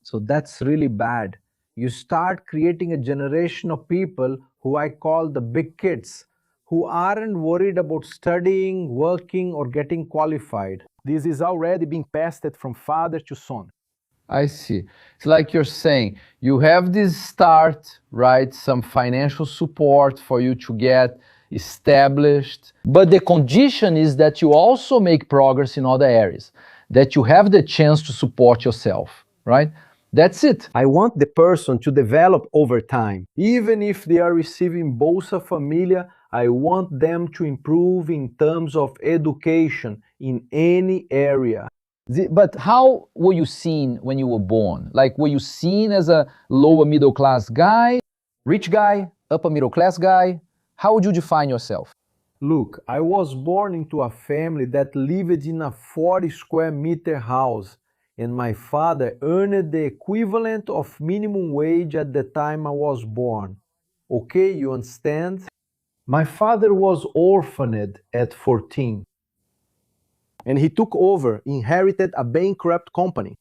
So that's really bad. You start creating a generation of people who I call the big kids, who aren't worried about studying, working, or getting qualified. This is already being passed from father to son. I see. It's like you're saying, you have this start, right? Some financial support for you to get established. But the condition is that you also make progress in other areas, that you have the chance to support yourself, right? That's it. I want the person to develop over time. Even if they are receiving Bolsa Família, I want them to improve in terms of education in any area. But how were you seen when you were born? Like, were you seen as a lower middle class guy, rich guy, upper middle class guy? How would you define yourself? Look, I was born into a family that lived in a 40 square meter house, and my father earned the equivalent of minimum wage at the time I was born. Okay, you understand? My father was orphaned at 14. And he took over, inherited a bankrupt company.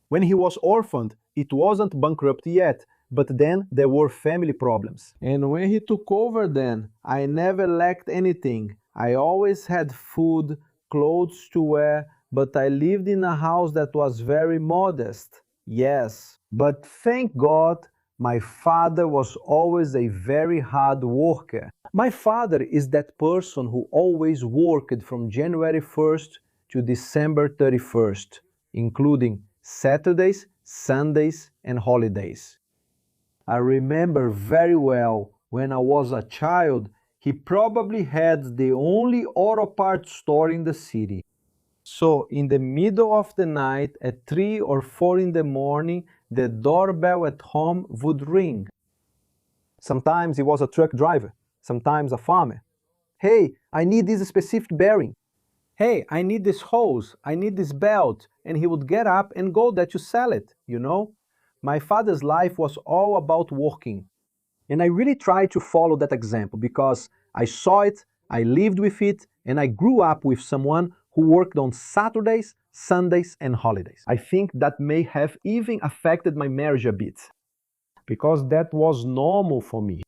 When he was orphaned, it wasn't bankrupt yet, but then there were family problems. And when he took over then, I never lacked anything. I always had food, clothes to wear, but I lived in a house that was very modest. Yes, but thank God, my father was always a very hard worker. My father is that person who always worked from January 1st to December 31st, including Saturdays, Sundays, and holidays. I remember very well when I was a child, he probably had the only auto parts store in the city. So in the middle of the night, at 3 or 4 in the morning, the doorbell at home would ring. Sometimes he was a truck driver, sometimes a farmer. Hey, I need this specific bearing. Hey, I need this hose, I need this belt, and he would get up and go there to sell it, you know? My father's life was all about working. And I really tried to follow that example because I saw it, I lived with it, and I grew up with someone who worked on Saturdays, Sundays, and holidays. I think that may have even affected my marriage a bit because that was normal for me.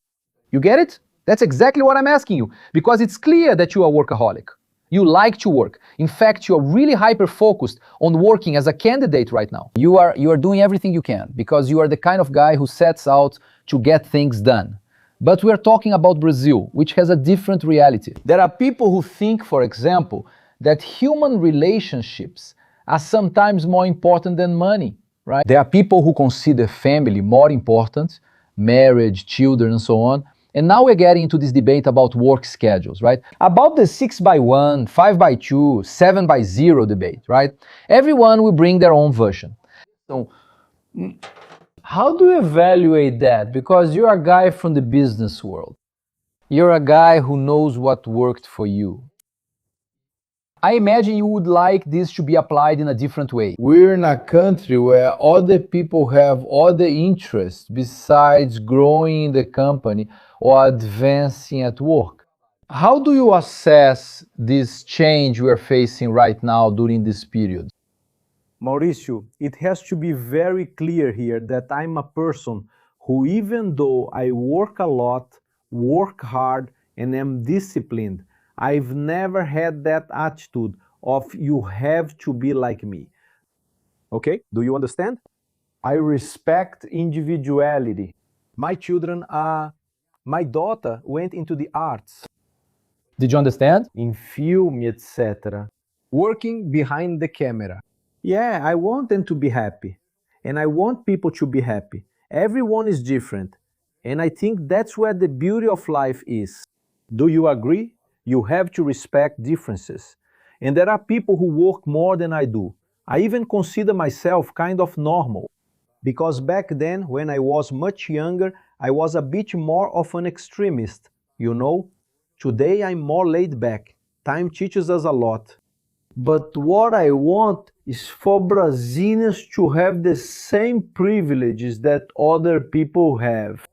You get it? That's exactly what I'm asking you, because it's clear that you are a workaholic. You like to work. In fact, you are really hyper-focused on working as a candidate right now. You are doing everything you can because you are the kind of guy who sets out to get things done. But we are talking about Brazil, which has a different reality. There are people who think, for example, that human relationships are sometimes more important than money, right? There are people who consider family more important, marriage, children, and so on. And now we're getting into this debate about work schedules, right? About the 6x1, 5x2, 7x0 debate, right? Everyone will bring their own version. So, how do you evaluate that? Because you're a guy from the business world. You're a guy who knows what worked for you. I imagine you would like this to be applied in a different way. We're in a country where other people have other interests besides growing in the company or advancing at work. How do you assess this change we're facing right now during this period? Mauricio, it has to be very clear here that I'm a person who, even though I work a lot, work hard, and am disciplined, I've never had that attitude of you have to be like me. Okay, do you understand? I respect individuality. My children are... My daughter went into the arts. Did you understand? In film, etc. Working behind the camera. Yeah, I want them to be happy. And I want people to be happy. Everyone is different. And I think that's where the beauty of life is. Do you agree? You have to respect differences. And there are people who work more than I do. I even consider myself kind of normal. Because back then, when I was much younger, I was a bit more of an extremist, you know? Today I'm more laid back. Time teaches us a lot. But what I want is for Brazilians to have the same privileges that other people have.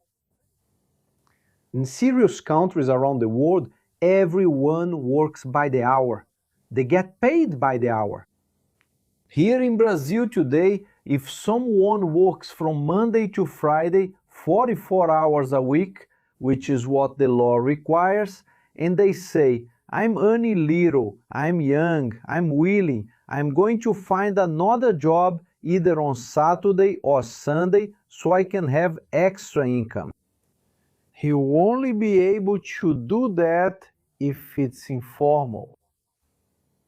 In serious countries around the world, everyone works by the hour. They get paid by the hour. Here in Brazil today, if someone works from Monday to Friday, 44 hours a week, which is what the law requires, and they say, I'm earning little, I'm young, I'm willing, I'm going to find another job either on Saturday or Sunday so I can have extra income. He'll only be able to do that if it's informal.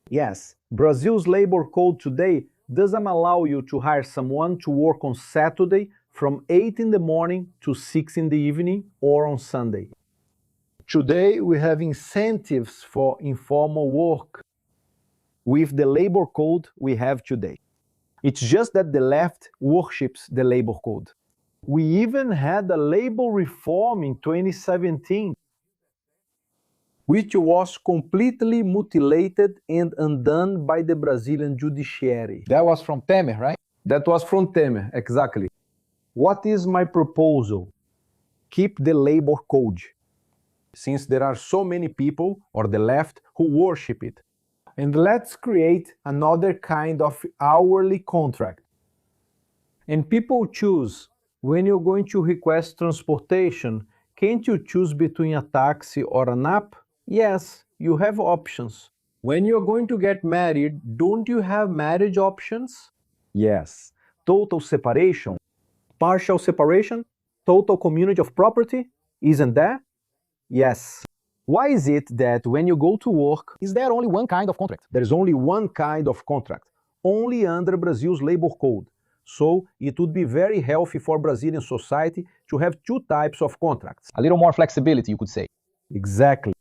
Yes, Brazil's labor code today doesn't allow you to hire someone to work on Saturday from 8 in the morning to 6 in the evening or on Sunday. Today we have incentives for informal work with the labor code we have today. It's just that the left worships the labor code. We even had a labor reform in 2017, which was completely mutilated and undone by the Brazilian judiciary. That was from Temer, right? That was from Temer, exactly. What is my proposal? Keep the labor code, since there are so many people, or the left, who worship it. And let's create another kind of hourly contract. And people choose. When you're going to request transportation, can't you choose between a taxi or an app? Yes, you have options. When you're going to get married, don't you have marriage options? Yes. Total separation, partial separation, total community of property, isn't there? Yes. Why is it that when you go to work, is there only one kind of contract? There's only one kind of contract, only under Brazil's labor code. So it would be very healthy for Brazilian society to have two types of contracts. A little more flexibility, you could say. Exactly.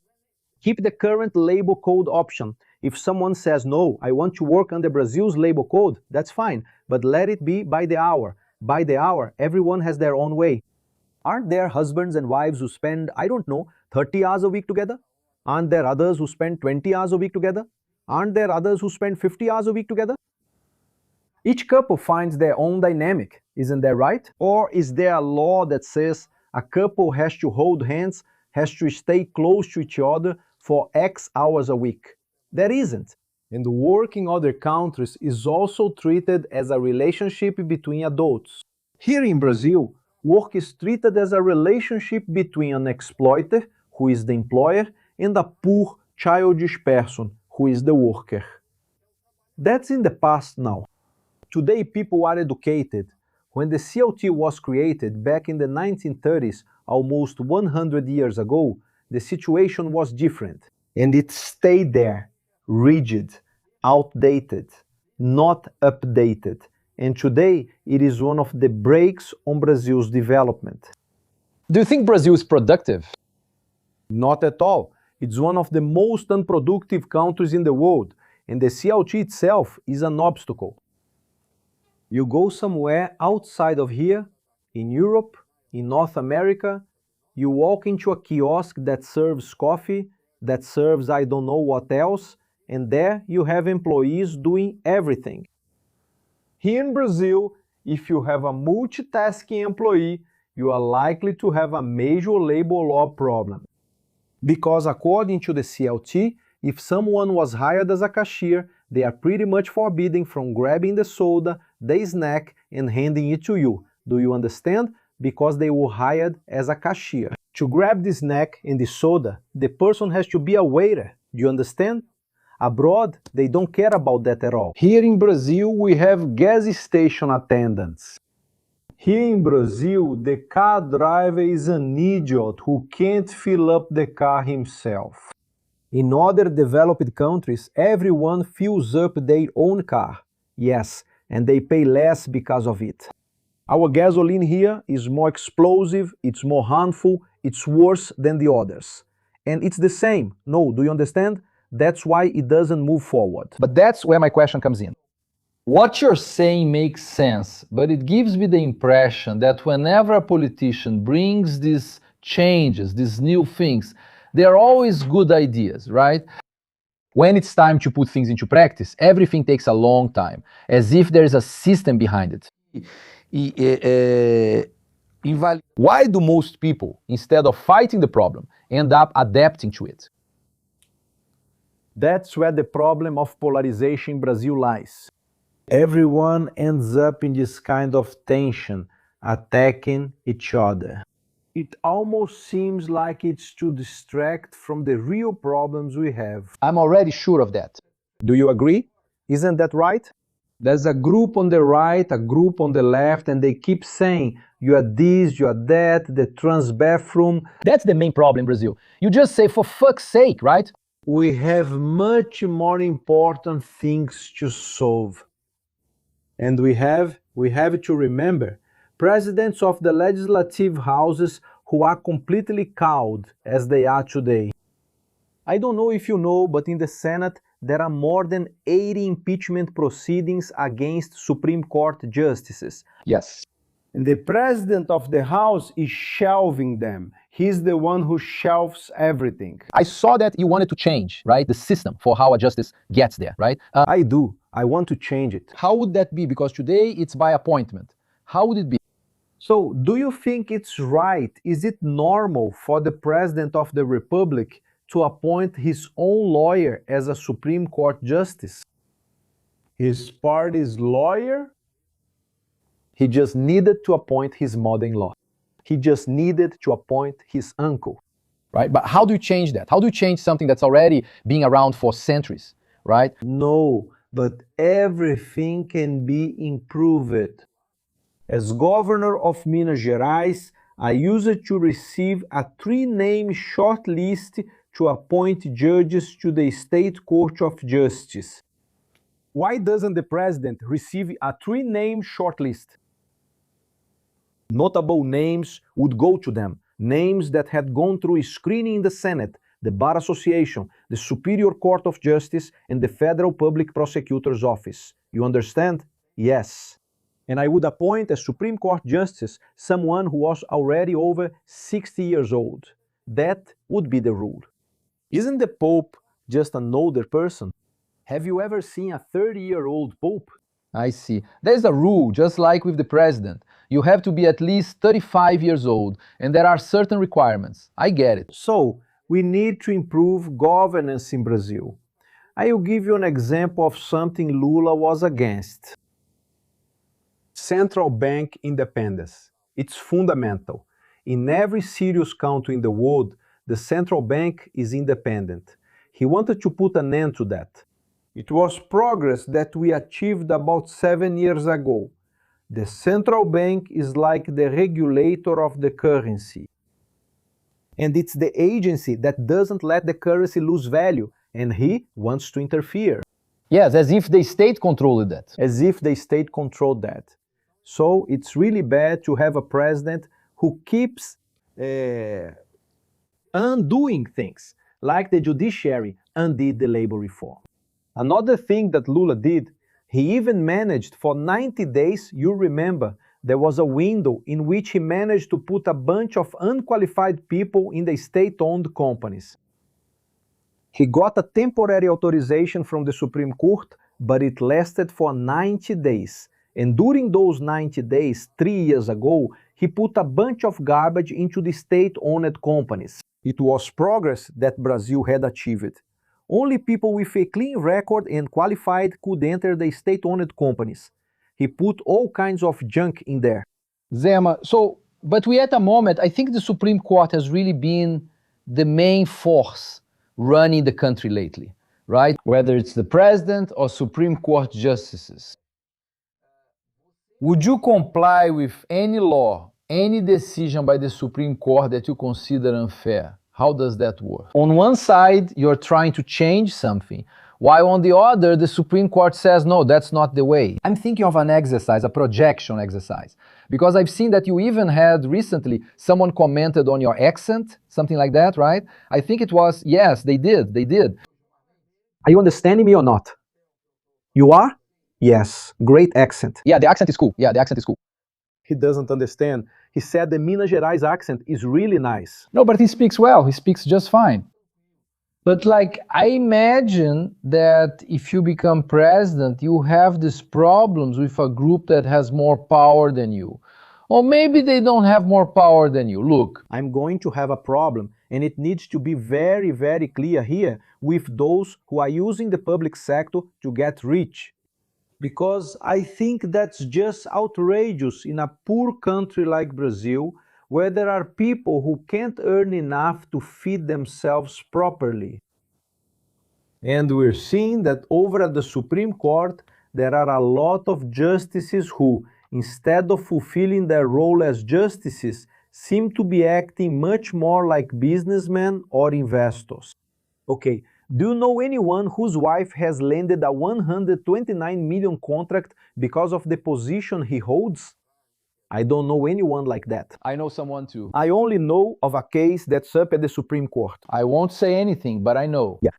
Keep the current labor code option. If someone says, no, I want to work under Brazil's labor code, that's fine, but let it be by the hour. By the hour, everyone has their own way. Aren't there husbands and wives who spend, I don't know, 30 hours a week together? Aren't there others who spend 20 hours a week together? Aren't there others who spend 50 hours a week together? Each couple finds their own dynamic, isn't that right? Or is there a law that says a couple has to hold hands, has to stay close to each other for X hours a week? There isn't. And work in other countries is also treated as a relationship between adults. Here in Brazil, work is treated as a relationship between an exploiter, who is the employer, and a poor, childish person, who is the worker. That's in the past now. Today people are educated. When the CLT was created back in the 1930s, almost 100 years ago, the situation was different. And it stayed there, rigid, outdated, not updated. And today it is one of the brakes on Brazil's development. Do you think Brazil is productive? Not at all. It's one of the most unproductive countries in the world, and the CLT itself is an obstacle. You go somewhere outside of here, in Europe, in North America, you walk into a kiosk that serves coffee, that serves I don't know what else, and there you have employees doing everything. Here in Brazil, if you have a multitasking employee, you are likely to have a major labor law problem. Because according to the CLT, if someone was hired as a cashier, they are pretty much forbidden from grabbing the soda, the snack, and handing it to you. Do you understand? Because they were hired as a cashier. To grab the snack and the soda, the person has to be a waiter. Do you understand? Abroad, they don't care about that at all. Here in Brazil, we have gas station attendants. Here in Brazil, the car driver is an idiot who can't fill up the car himself. In other developed countries, everyone fills up their own car. Yes, and they pay less because of it. Our gasoline here is more explosive, it's more harmful, it's worse than the others. And it's the same. No, do you understand? That's why it doesn't move forward. But that's where my question comes in. What you're saying makes sense, but it gives me the impression that whenever a politician brings these changes, these new things, they are always good ideas, right? When it's time to put things into practice, everything takes a long time, as if there is a system behind it. Why do most people, instead of fighting the problem, end up adapting to it? That's where the problem of polarization in Brazil lies. Everyone ends up in this kind of tension, attacking each other. It almost seems like it's to distract from the real problems we have. I'm already sure of that. Do you agree? Isn't that right? There's a group on the right, a group on the left, and they keep saying, you are this, you are that, the trans bathroom. That's the main problem in Brazil. You just say, for fuck's sake, right? We have much more important things to solve. And we have to remember, presidents of the legislative houses who are completely cowed as they are today. I don't know if you know, but in the Senate, there are more than 80 impeachment proceedings against Supreme Court justices. Yes. And the president of the House is shelving them. He's the one who shelves everything. I saw that you wanted to change, right? The system for how a justice gets there, right? I do. I want to change it. How would that be? Because today it's by appointment. How would it be? So, do you think it's right? Is it normal for the President of the Republic to appoint his own lawyer as a Supreme Court justice? His party's lawyer? He just needed to appoint his mother-in-law. He just needed to appoint his uncle. Right? But how do you change that? How do you change something that's already been around for centuries, right? No, but everything can be improved. As governor of Minas Gerais, I used to receive a 3-name short list to appoint judges to the State Court of Justice. Why doesn't the president receive a 3-name shortlist? Notable names would go to them, names that had gone through screening in the Senate, the Bar Association, the Superior Court of Justice, and the Federal Public Prosecutor's Office. You understand? Yes. And I would appoint as Supreme Court Justice someone who was already over 60 years old. That would be the rule. Isn't the Pope just an older person? Have you ever seen a 30-year-old Pope? I see. There's a rule, just like with the president. You have to be at least 35 years old, and there are certain requirements. I get it. So, we need to improve governance in Brazil. I will give you an example of something Lula was against. Central bank independence. It's fundamental. In every serious country in the world, the central bank is independent. He wanted to put an end to that. It was progress that we achieved about 7 years ago. The central bank is like the regulator of the currency. And it's the agency that doesn't let the currency lose value, and he wants to interfere. Yes, as if the state controlled that. As if the state controlled that. So it's really bad to have a president who keeps undoing things, like the judiciary undid the labor reform. Another thing that Lula did, he even managed for 90 days, you remember, there was a window in which he managed to put a bunch of unqualified people in the state-owned companies. He got a temporary authorization from the Supreme Court, but it lasted for 90 days. And during those 90 days, 3 years ago, he put a bunch of garbage into the state-owned companies. It was progress that Brazil had achieved. Only people with a clean record and qualified could enter the state-owned companies. He put all kinds of junk in there. Zema, but we at the moment, I think the Supreme Court has really been the main force running the country lately, right? Whether it's the president or Supreme Court justices. Would you comply with any law, any decision by the Supreme Court that you consider unfair? How does that work? On one side, you're trying to change something, while on the other, the Supreme Court says, no, that's not the way. I'm thinking of an exercise, a projection exercise, because I've seen that you even had recently, someone commented on your accent, something like that, right? I think it was, yes, they did. Are you understanding me or not? You are? Yes, great accent. Yeah, the accent is cool. He doesn't understand. He said the Minas Gerais accent is really nice. No, but he speaks well. He speaks just fine. But I imagine that if you become president, you have these problems with a group that has more power than you. Or maybe they don't have more power than you. Look, I'm going to have a problem, and it needs to be very, very clear here with those who are using the public sector to get rich. Because I think that's just outrageous in a poor country like Brazil, where there are people who can't earn enough to feed themselves properly. And we're seeing that over at the Supreme Court, there are a lot of justices who, instead of fulfilling their role as justices, seem to be acting much more like businessmen or investors. Okay, do you know anyone whose wife has landed a 129 million contract because of the position he holds? I don't know anyone like that. I know someone too. I only know of a case that's up at the Supreme Court. I won't say anything, but I know. Yeah.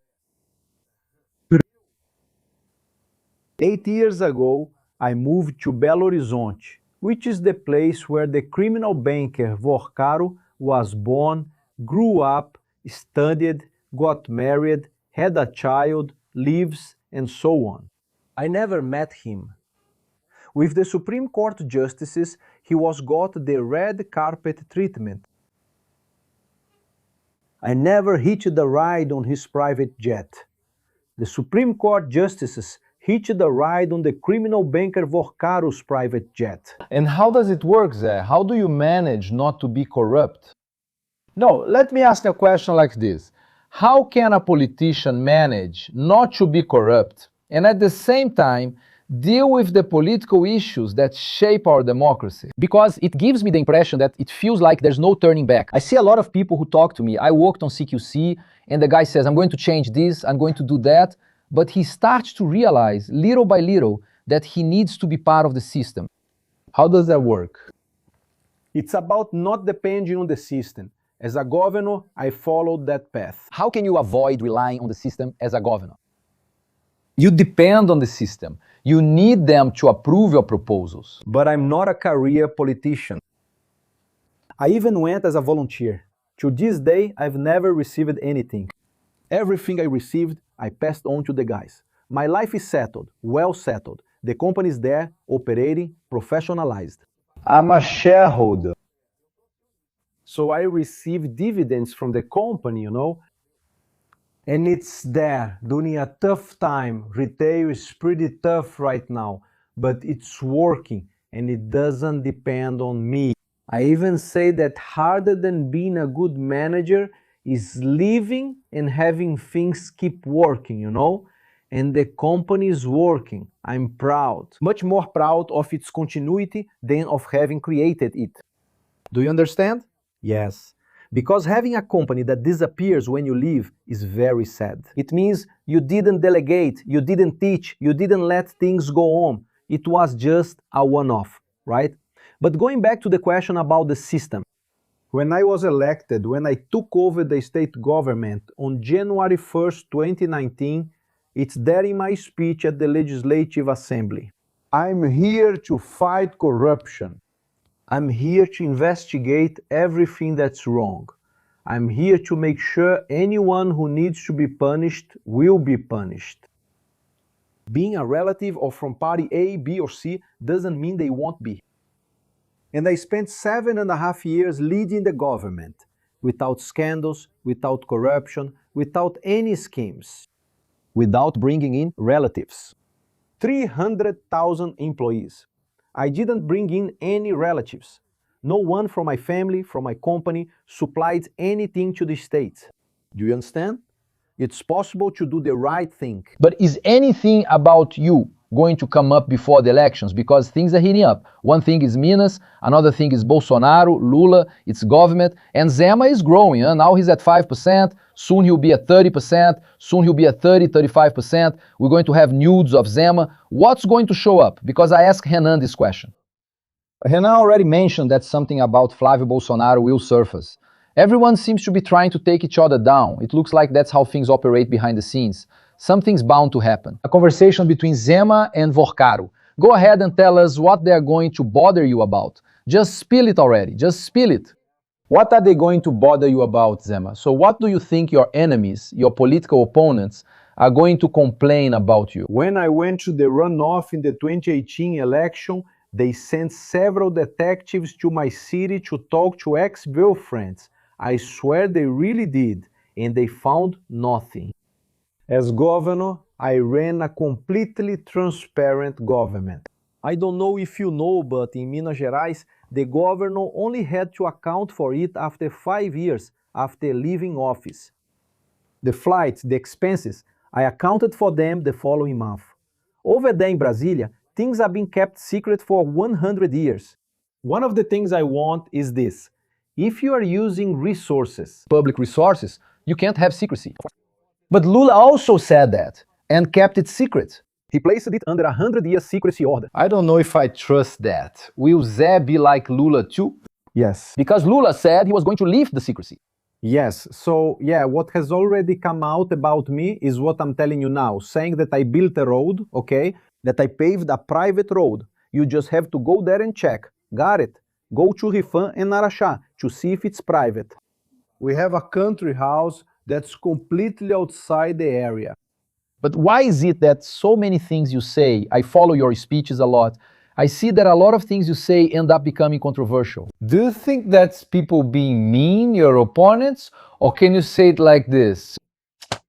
8 years ago, I moved to Belo Horizonte, which is the place where the criminal banker Vorcaro was born, grew up, studied, got married, had a child, lives, and so on. I never met him. With the Supreme Court justices, he was got the red carpet treatment. I never hitched a ride on his private jet. The Supreme Court justices hitched a ride on the criminal banker Vorcaro's private jet. And how does it work, Zé? How do you manage not to be corrupt? No, let me ask a question like this. How can a politician manage not to be corrupt and at the same time deal with the political issues that shape our democracy? Because it gives me the impression that it feels like there's no turning back. I see a lot of people who talk to me. I worked on CQC and the guy says, I'm going to change this, I'm going to do that. but he starts to realize, little by little, that he needs to be part of the system. How does that work? It's about not depending on the system. As a governor, I followed that path. How can you avoid relying on the system as a governor? You depend on the system. You need them to approve your proposals. But I'm not a career politician. I even went as a volunteer. To this day, I've never received anything. Everything I received, I passed on to the guys. My life is settled, well settled. The company is there, operating, professionalized. I'm a shareholder. So I receive dividends from the company, and it's there during a tough time. Retail is pretty tough right now, but it's working and it doesn't depend on me. I even say that harder than being a good manager is living and having things keep working, and the company is working. I'm proud, much more proud of its continuity than of having created it. Do you understand? Yes. Because having a company that disappears when you leave is very sad. It means you didn't delegate, you didn't teach, you didn't let things go on. It was just a one-off, right? But going back to the question about the system. When I was elected, when I took over the state government on January 1st, 2019, it's there in my speech at the Legislative Assembly. I'm here to fight corruption. I'm here to investigate everything that's wrong. I'm here to make sure anyone who needs to be punished will be punished. Being a relative or from party A, B, or C doesn't mean they won't be. And I spent 7.5 years leading the government, without scandals, without corruption, without any schemes, without bringing in relatives. 300,000 employees. I didn't bring in any relatives. No one from my family, from my company, supplied anything to the state. Do you understand? It's possible to do the right thing. But is anything about you going to come up before the elections? Because things are heating up. One thing is Minas, another thing is Bolsonaro, Lula, its government, and Zema is growing. Now he's at 5%, soon he'll be at 30%, soon he'll be at 35%. We're going to have nudes of Zema. What's going to show up? Because I asked Renan this question. Renan already mentioned that something about Flávio Bolsonaro will surface. Everyone seems to be trying to take each other down. It looks like that's how things operate behind the scenes. Something's bound to happen. A conversation between Zema and Vorcaro. Go ahead and tell us what they're going to bother you about. Just spill it already. Just spill it. What are they going to bother you about, Zema? So what do you think your enemies, your political opponents, are going to complain about you? When I went to the runoff in the 2018 election, they sent several detectives to my city to talk to ex-girlfriends. I swear they really did, and they found nothing. As governor, I ran a completely transparent government. I don't know if you know, but in Minas Gerais, the governor only had to account for it after 5 years after leaving office. The flights, the expenses, I accounted for them the following month. Over there in Brasília, things have been kept secret for 100 years. One of the things I want is this. If you are using resources, Public resources, you can't have secrecy. But Lula also said that and kept it secret. he placed it under a 100-year secrecy order. I don't know if I trust that. Will Zé be like Lula too? Yes. Because Lula said he was going to lift the secrecy. Yes, so yeah, what has already come out about me is what I'm telling you now, saying that I built a road, okay, that I paved a private road. You just have to go there and check. Got it? Go to Rifan and Araxá to see if it's private. We have a country house that's completely outside the area. But why is it that so many things you say, I follow your speeches a lot, I see that a lot of things you say end up becoming controversial. Do you think that's people being mean, your opponents, or can you say it like this?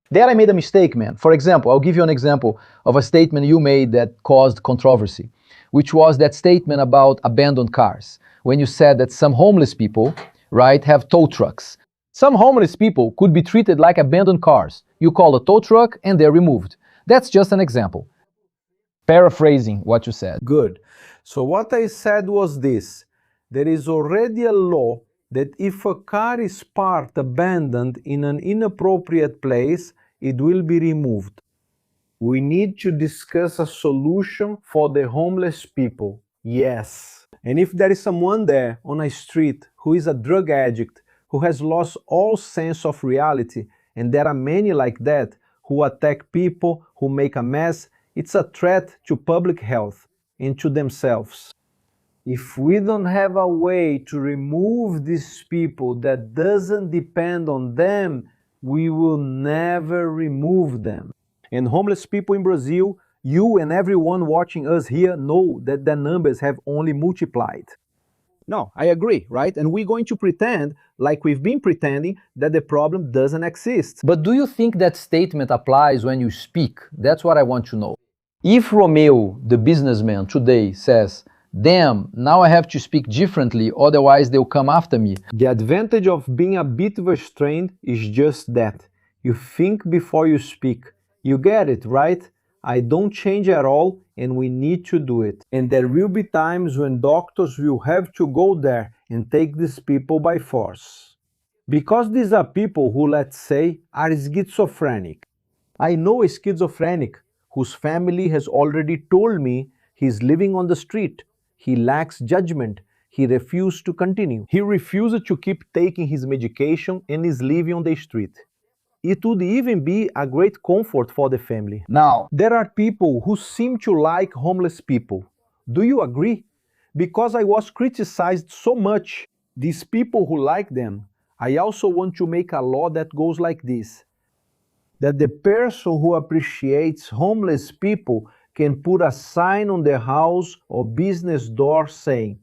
There I made a mistake, man. For example, I'll give you an example of a statement you made that caused controversy, which was that statement about abandoned cars, when you said that some homeless people, right, have tow trucks. Some homeless people could be treated like abandoned cars. You call a tow truck and they're removed. That's just an example. Paraphrasing what you said. Good. So what I said was this. There is already a law that if a car is parked abandoned in an inappropriate place, it will be removed. We need to discuss a solution for the homeless people. Yes. And if there is someone there on a street who is a drug addict, who has lost all sense of reality, and there are many like that, who attack people, who make a mess, it's a threat to public health and to themselves. If we don't have a way to remove these people that doesn't depend on them, we will never remove them. And homeless people in Brazil, you and everyone watching us here know that the numbers have only multiplied. No, I agree, right? And we're going to pretend, like we've been pretending, that the problem doesn't exist. But do you think that statement applies when you speak? That's what I want to know. If Romeu, the businessman, today says, "Damn, now I have to speak differently, otherwise they'll come after me." The advantage of being a bit restrained is just that. You think before you speak. You get it, right? I don't change at all, and we need to do it. And there will be times when doctors will have to go there and take these people by force. Because these are people who, let's say, are schizophrenic. I know a schizophrenic whose family has already told me he's living on the street. He lacks judgment. He refused to continue. He refuses to keep taking his medication and is living on the street. It would even be a great comfort for the family. Now, There are people who seem to like homeless people. Do you agree? Because I was criticized so much, these people who like them, I also want to make a law that goes like this: that the person who appreciates homeless people can put a sign on their house or business door saying,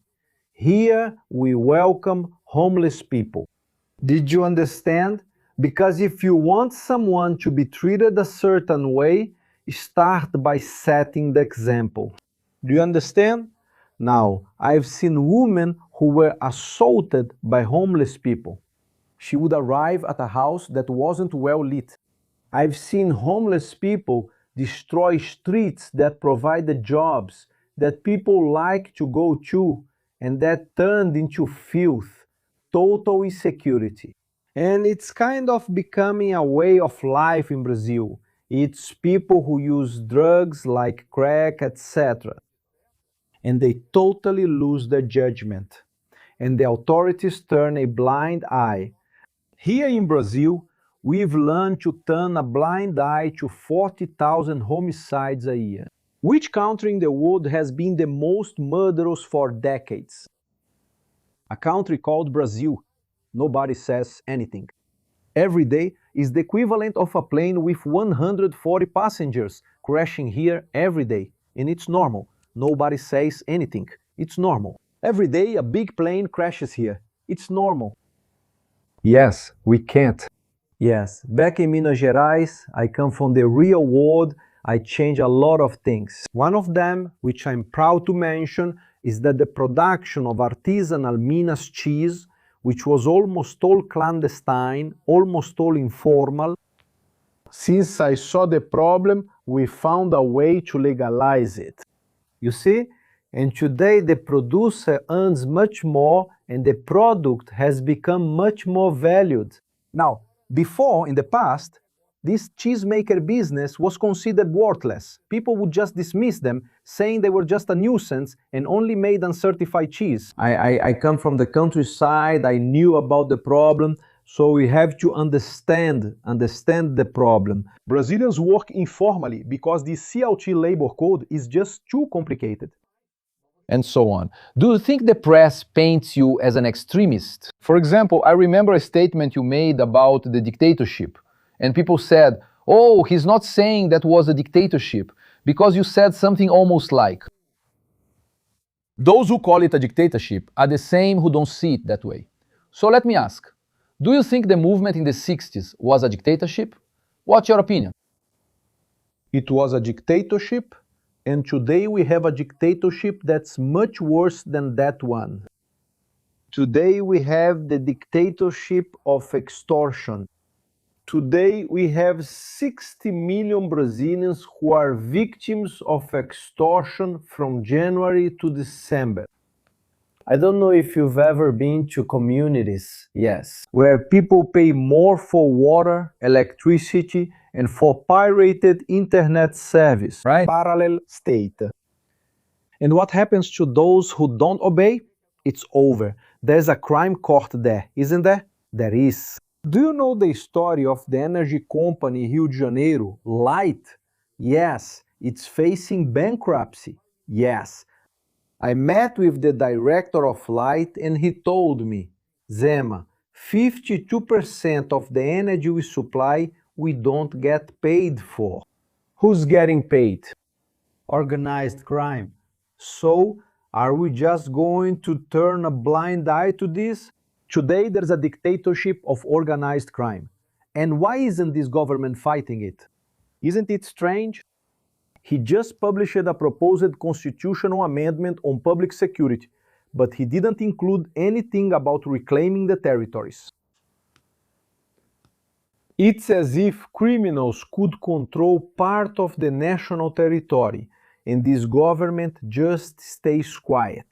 "Here we welcome homeless people." Did you understand? Because if you want someone to be treated a certain way, start by setting the example. Do you understand? Now, I've seen women who were assaulted by homeless people. She would arrive at a house that wasn't well lit. I've seen homeless people destroy streets that provided jobs that people like to go to, and that turned into filth, total insecurity. And it's kind of becoming a way of life in Brazil. It's people who use drugs like crack, etc. And they totally lose their judgment. And the authorities turn a blind eye. Here in Brazil, we've learned to turn a blind eye to 40,000 homicides a year. Which country in the world has been the most murderous for decades? A country called Brazil. Nobody says anything. Every day is the equivalent of a plane with 140 passengers crashing here every day. And it's normal. Nobody says anything. It's normal. Every day a big plane crashes here. It's normal. Yes, we can't. Yes, back in Minas Gerais, I come from the real world. I change a lot of things. One of them, which I'm proud to mention, is that the production of artisanal Minas cheese, which was almost all clandestine, almost all informal. Since I saw the problem, we found a way to legalize it. You see? And today the producer earns much more and the product has become much more valued. Now, before, in the past, this cheesemaker business was considered worthless. People would just dismiss them, saying they were just a nuisance and only made uncertified cheese. I come from the countryside, I knew about the problem, so we have to understand the problem. Brazilians work informally because the CLT labor code is just too complicated. and so on. Do you think the press paints you as an extremist? For example, I remember a statement you made about the dictatorship, and people said, "Oh, he's not saying that was a dictatorship," because you said something almost like, "Those who call it a dictatorship are the same who don't see it that way." So let me ask, do you think the movement in the 60s was a dictatorship? What's your opinion? It was a dictatorship, and today we have a dictatorship that's much worse than that one. Today we have the dictatorship of extortion. Today we have 60 million Brazilians who are victims of extortion from January to December. I don't know if you've ever been to communities, yes, where people pay more for water, electricity, and for pirated internet service, Right. parallel state. And what happens to those who don't obey? It's over. There's a crime court there, isn't there? There is. Do you know the story of the energy company Rio de Janeiro, Light? Yes, it's facing bankruptcy. Yes. I met with the director of Light and he told me, Zema, 52% of the energy we supply we don't get paid for. Who's getting paid? Organized crime. So, are we just going to turn a blind eye to this? Today there's a dictatorship of organized crime. And why isn't this government fighting it? Isn't it strange? He just published a proposed constitutional amendment on public security, but he didn't include anything about reclaiming the territories. It's as if criminals could control part of the national territory, and this government just stays quiet.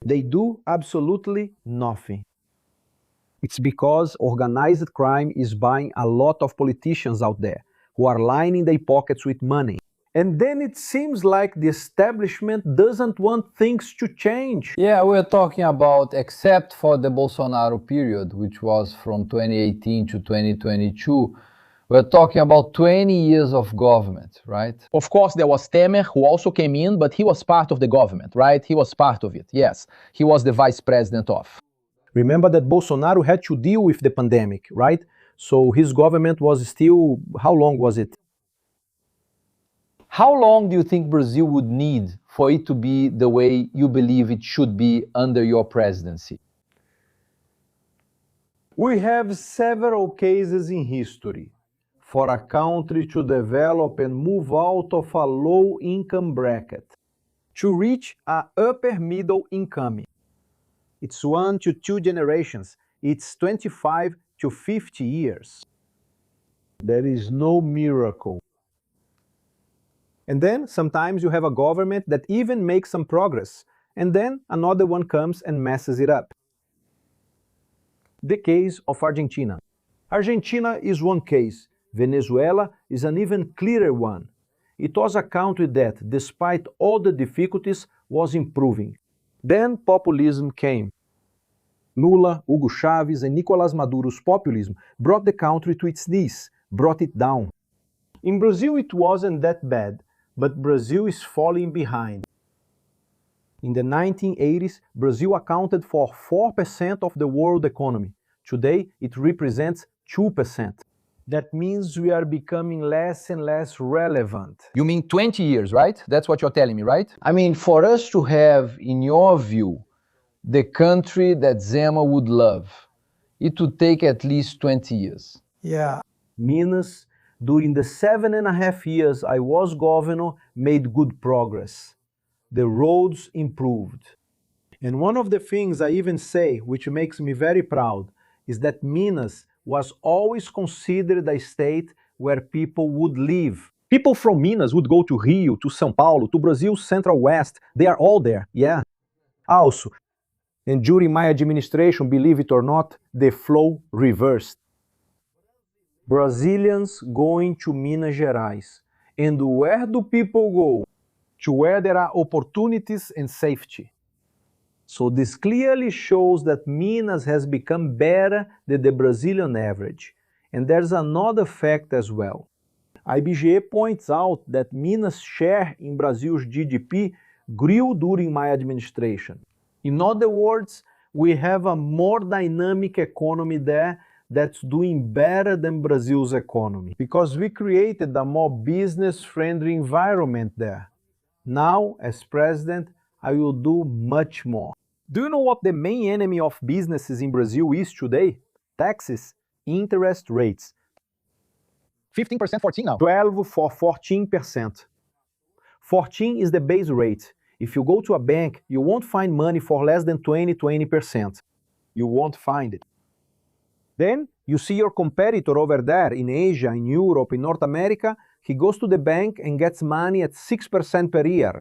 They do absolutely nothing. It's because organized crime is buying a lot of politicians out there who are lining their pockets with money. And then it seems like the establishment doesn't want things to change. Yeah, we're talking about, except for the Bolsonaro period, which was from 2018 to 2022, we're talking about 20 years of government, right? Of course, there was Temer, who also came in, but he was part of the government, right? He was part of it, yes. He was the vice president of. Remember that Bolsonaro had to deal with the pandemic, right? So his government was still, how long was it? How long do you think Brazil would need for it to be the way you believe it should be under your presidency? We have several cases in history for a country to develop and move out of a low-income bracket to reach an upper middle income. It's 1 to 2 generations. It's 25 to 50 years. There is no miracle. And then sometimes you have a government that even makes some progress, and then another one comes and messes it up. The case of Argentina. Argentina is one case. Venezuela is an even clearer one. It was a country that, despite all the difficulties, was improving. Then populism came. Lula, Hugo Chávez, and Nicolás Maduro's populism brought the country to its knees, brought it down. In Brazil it wasn't that bad, but Brazil is falling behind. In the 1980s, Brazil accounted for 4% of the world economy. Today, it represents 2%. That means we are becoming less and less relevant. You mean 20 years, right? That's what you're telling me, right? I mean, for us to have, in your view, the country that Zema would love, it would take at least 20 years. Yeah. Minas, during the 7.5 years I was governor, made good progress. The roads improved. And one of the things I even say, which makes me very proud, is that Minas was always considered a state where people would live. People from Minas would go to Rio, to São Paulo, to Brazil's Central West. They are all there, yeah. Also, and during my administration, believe it or not, the flow reversed. Brazilians going to Minas Gerais. And where do people go? To where there are opportunities and safety. So this clearly shows that Minas has become better than the Brazilian average. And there's another fact as well. IBGE points out that Minas' share in Brazil's GDP grew during my administration. In other words, we have a more dynamic economy there that's doing better than Brazil's economy because we created a more business-friendly environment there. Now, as president, I will do much more. Do you know what the main enemy of businesses in Brazil is today? Taxes, interest rates. 15%, 14 now. 12 for 14%. 14 is the base rate. If you go to a bank, you won't find money for less than 20%. You won't find it. Then you see your competitor over there in Asia, in Europe, in North America, he goes to the bank and gets money at 6% per year.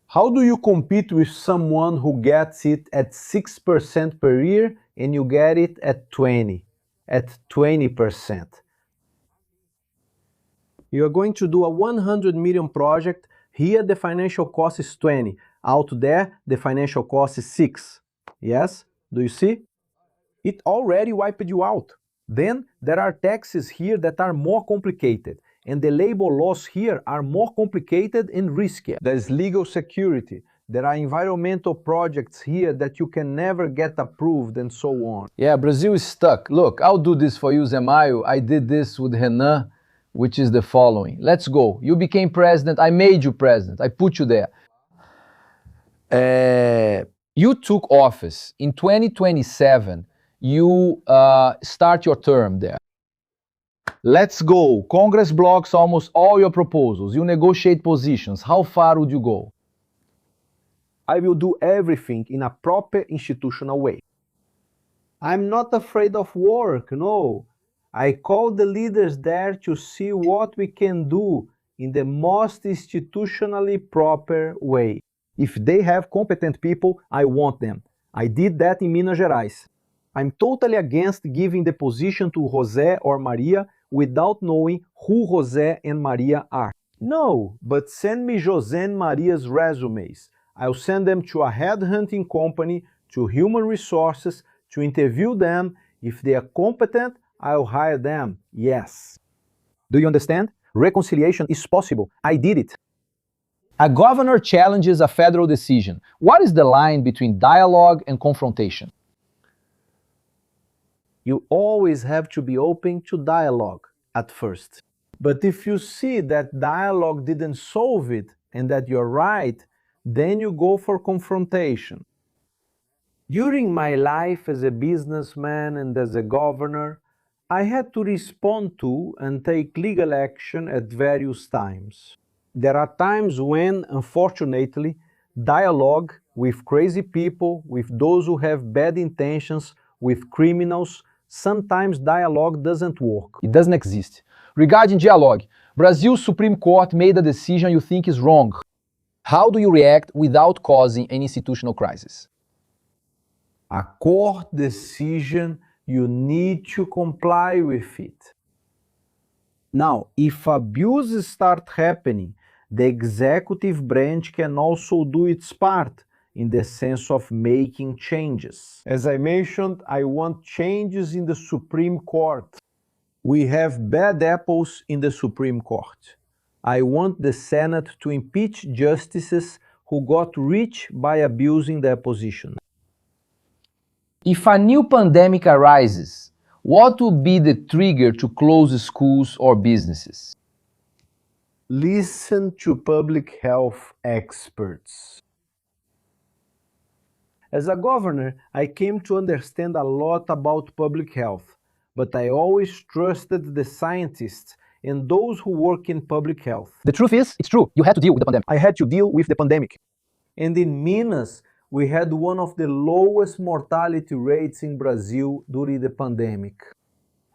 How do you compete with someone who gets it at 6% per year and you get it at 20%? You are going to do a 100 million project. Here the financial cost is 20. Out there the financial cost is 6. Yes? Do you see? It already wiped you out. Then there are taxes here that are more complicated, and the labor laws here are more complicated and riskier. There's legal security. There are environmental projects here that you can never get approved and so on. Yeah, Brazil is stuck. Look, I'll do this for you, Zemaio. I did this with Renan, which is the following. Let's go. You became president. I made you president. I put you there. You took office. In 2027, you start your term there. Let's go. Congress blocks almost all your proposals. You negotiate positions. How far would you go? I will do everything in a proper institutional way. I'm not afraid of work, no. I call the leaders there to see what we can do in the most institutionally proper way. If they have competent people, I want them. I did that in Minas Gerais. I'm totally against giving the position to José or Maria without knowing who José and Maria are. No, but send me José and Maria's resumes. I'll send them to a headhunting company, to human resources, to interview them. If they are competent, I'll hire them, yes. Do you understand? Reconciliation is possible. I did it. A governor challenges a federal decision. What is the line between dialogue and confrontation? You always have to be open to dialogue at first. But if you see that dialogue didn't solve it and that you're right, then you go for confrontation. During my life as a businessman and as a governor, I had to respond to and take legal action at various times. There are times when, unfortunately, dialogue with crazy people, with those who have bad intentions, with criminals, sometimes dialogue doesn't work. It doesn't exist. Regarding dialogue, Brazil's Supreme Court made a decision you think is wrong. How do you react without causing an institutional crisis? A court decision, you need to comply with it. Now, if abuses start happening, the executive branch can also do its part in the sense of making changes. As I mentioned, I want changes in the Supreme Court. We have bad apples in the Supreme Court. I want the Senate to impeach justices who got rich by abusing their position. If a new pandemic arises, what would be the trigger to close schools or businesses? Listen to public health experts. As a governor, I came to understand a lot about public health, but I always trusted the scientists and those who work in public health. The truth is, it's true. You had to deal with the pandemic. I had to deal with the pandemic. And in Minas, we had one of the lowest mortality rates in Brazil during the pandemic.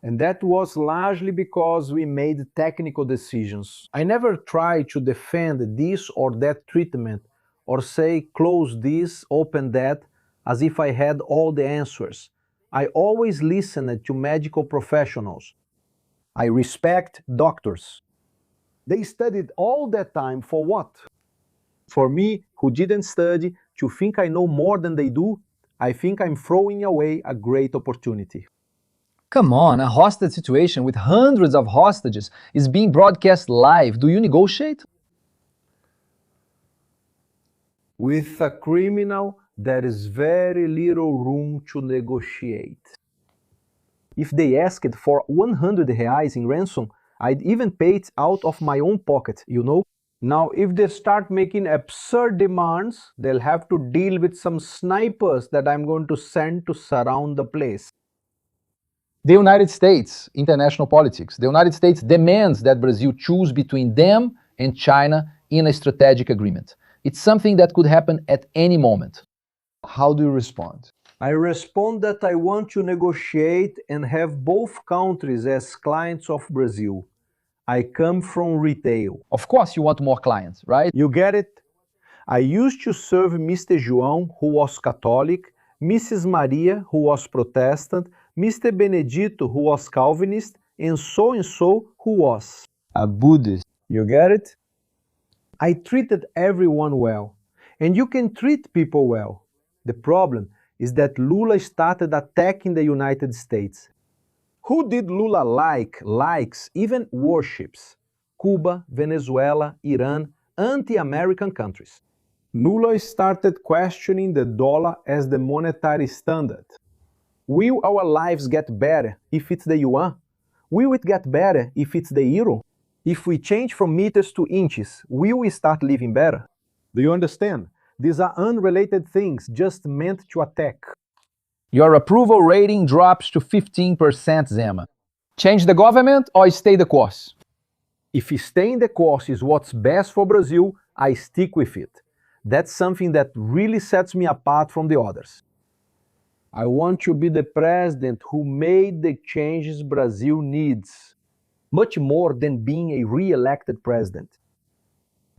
And that was largely because we made technical decisions. I never tried to defend this or that treatment or say close this, open that, as if I had all the answers. I always listened to medical professionals. I respect doctors. They studied all that time for what? For me, who didn't study, to think I know more than they do, I think I'm throwing away a great opportunity. Come on, a hostage situation with hundreds of hostages is being broadcast live. Do you negotiate? With a criminal, there is very little room to negotiate. If they asked for 100 reais in ransom, I'd even pay it out of my own pocket, you know? Now, if they start making absurd demands, they'll have to deal with some snipers that I'm going to send to surround the place. The United States, international politics, the United States demands that Brazil choose between them and China in a strategic agreement. It's something that could happen at any moment. How do you respond? I respond that I want to negotiate and have both countries as clients of Brazil. I come from retail. Of course you want more clients, right? You get it? I used to serve Mr. João, who was Catholic, Mrs. Maria, who was Protestant, Mr. Benedito, who was Calvinist, and so, who was. a Buddhist. You get it? I treated everyone well. And you can treat people well. The problem is that Lula started attacking the United States. Who did Lula likes, even worships? Cuba, Venezuela, Iran, anti-American countries. Lula started questioning the dollar as the monetary standard. Will our lives get better if it's the yuan? Will it get better if it's the euro? If we change from meters to inches, will we start living better? Do you understand? These are unrelated things just meant to attack. Your approval rating drops to 15%, Zema. Change the government or stay the course? If staying the course is what's best for Brazil, I stick with it. That's something that really sets me apart from the others. I want to be the president who made the changes Brazil needs, much more than being a re-elected president.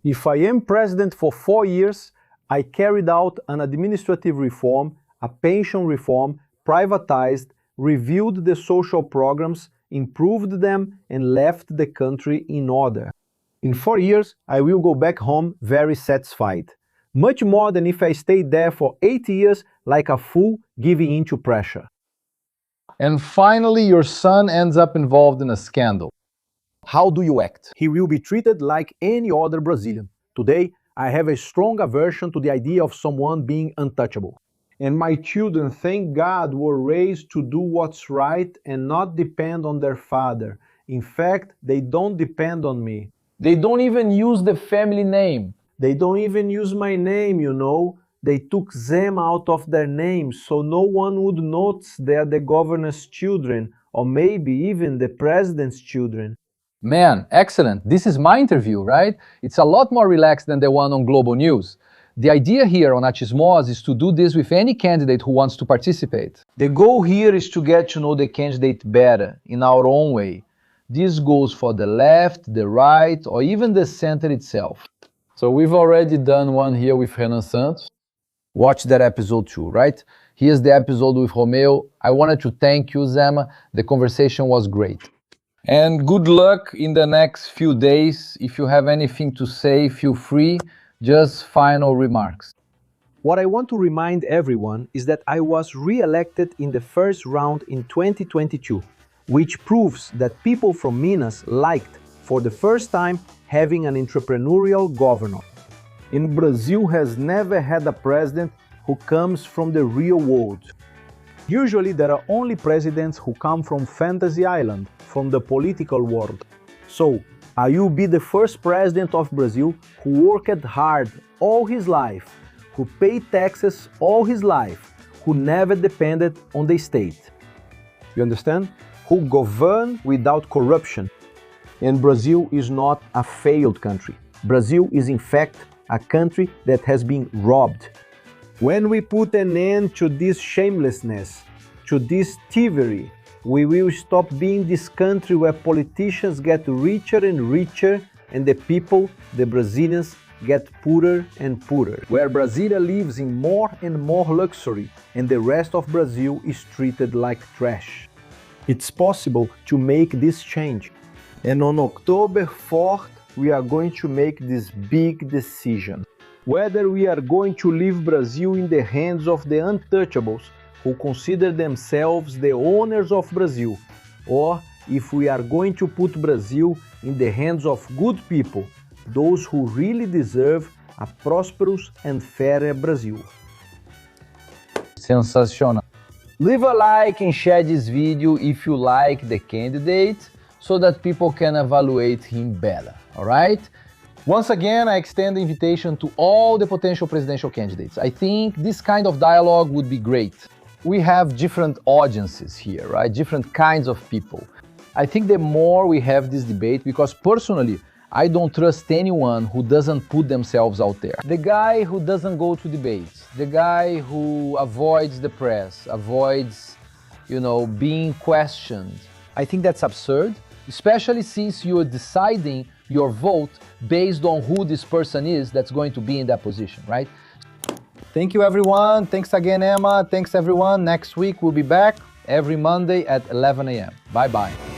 If I am president for 4 years, I carried out an administrative reform, a pension reform, privatized, reviewed the social programs, improved them, and left the country in order. In 4 years, I will go back home very satisfied. Much more than if I stayed there for 8 years like a fool giving in to pressure. And finally, your son ends up involved in a scandal. How do you act? He will be treated like any other Brazilian. Today, I have a strong aversion to the idea of someone being untouchable. And my children, thank God, were raised to do what's right and not depend on their father. In fact, they don't depend on me. They don't even use the family name. They don't even use my name, you know. They took Zema out of their name so no one would notice they're the governor's children, or maybe even the president's children. Man, excellent. This is my interview, right? It's a lot more relaxed than the one on Global News. The idea here on ACHISMOS is to do this with any candidate who wants to participate. The goal here is to get to know the candidate better, in our own way. This goes for the left, the right, or even the center itself. So we've already done one here with Renan Santos. Watch that episode too, right? Here's the episode with Romeu. I wanted to thank you, Zema. The conversation was great. And good luck in the next few days. If you have anything to say, feel free. Just final remarks. What I want to remind everyone is that I was re-elected in the first round in 2022, which proves that people from Minas liked, for the first time, having an entrepreneurial governor. And Brazil has never had a president who comes from the real world. Usually there are only presidents who come from Fantasy Island, from the political world. So, I will be the first president of Brazil who worked hard all his life, who paid taxes all his life, who never depended on the state. You understand? Who governed without corruption. And Brazil is not a failed country. Brazil is in fact a country that has been robbed. When we put an end to this shamelessness, to this thievery, we will stop being this country where politicians get richer and richer and the people, the Brazilians, get poorer and poorer. Where Brasilia lives in more and more luxury and the rest of Brazil is treated like trash. It's possible to make this change. And on October 4th, we are going to make this big decision. Whether we are going to leave Brazil in the hands of the untouchables who consider themselves the owners of Brazil, or if we are going to put Brazil in the hands of good people, those who really deserve a prosperous and fairer Brazil. Sensational. Leave a like and share this video if you like the candidate, so that people can evaluate him better, all right? Once again, I extend the invitation to all the potential presidential candidates. I think this kind of dialogue would be great. We have different audiences here, right? Different kinds of people. I think the more we have this debate, because personally, I don't trust anyone who doesn't put themselves out there. The guy who doesn't go to debates, the guy who avoids the press, avoids, being questioned. I think that's absurd, especially since you're deciding your vote based on who this person is that's going to be in that position, right? Thank you, everyone. Thanks again, Emma. Thanks, everyone. Next week, we'll be back every Monday at 11 a.m. Bye-bye.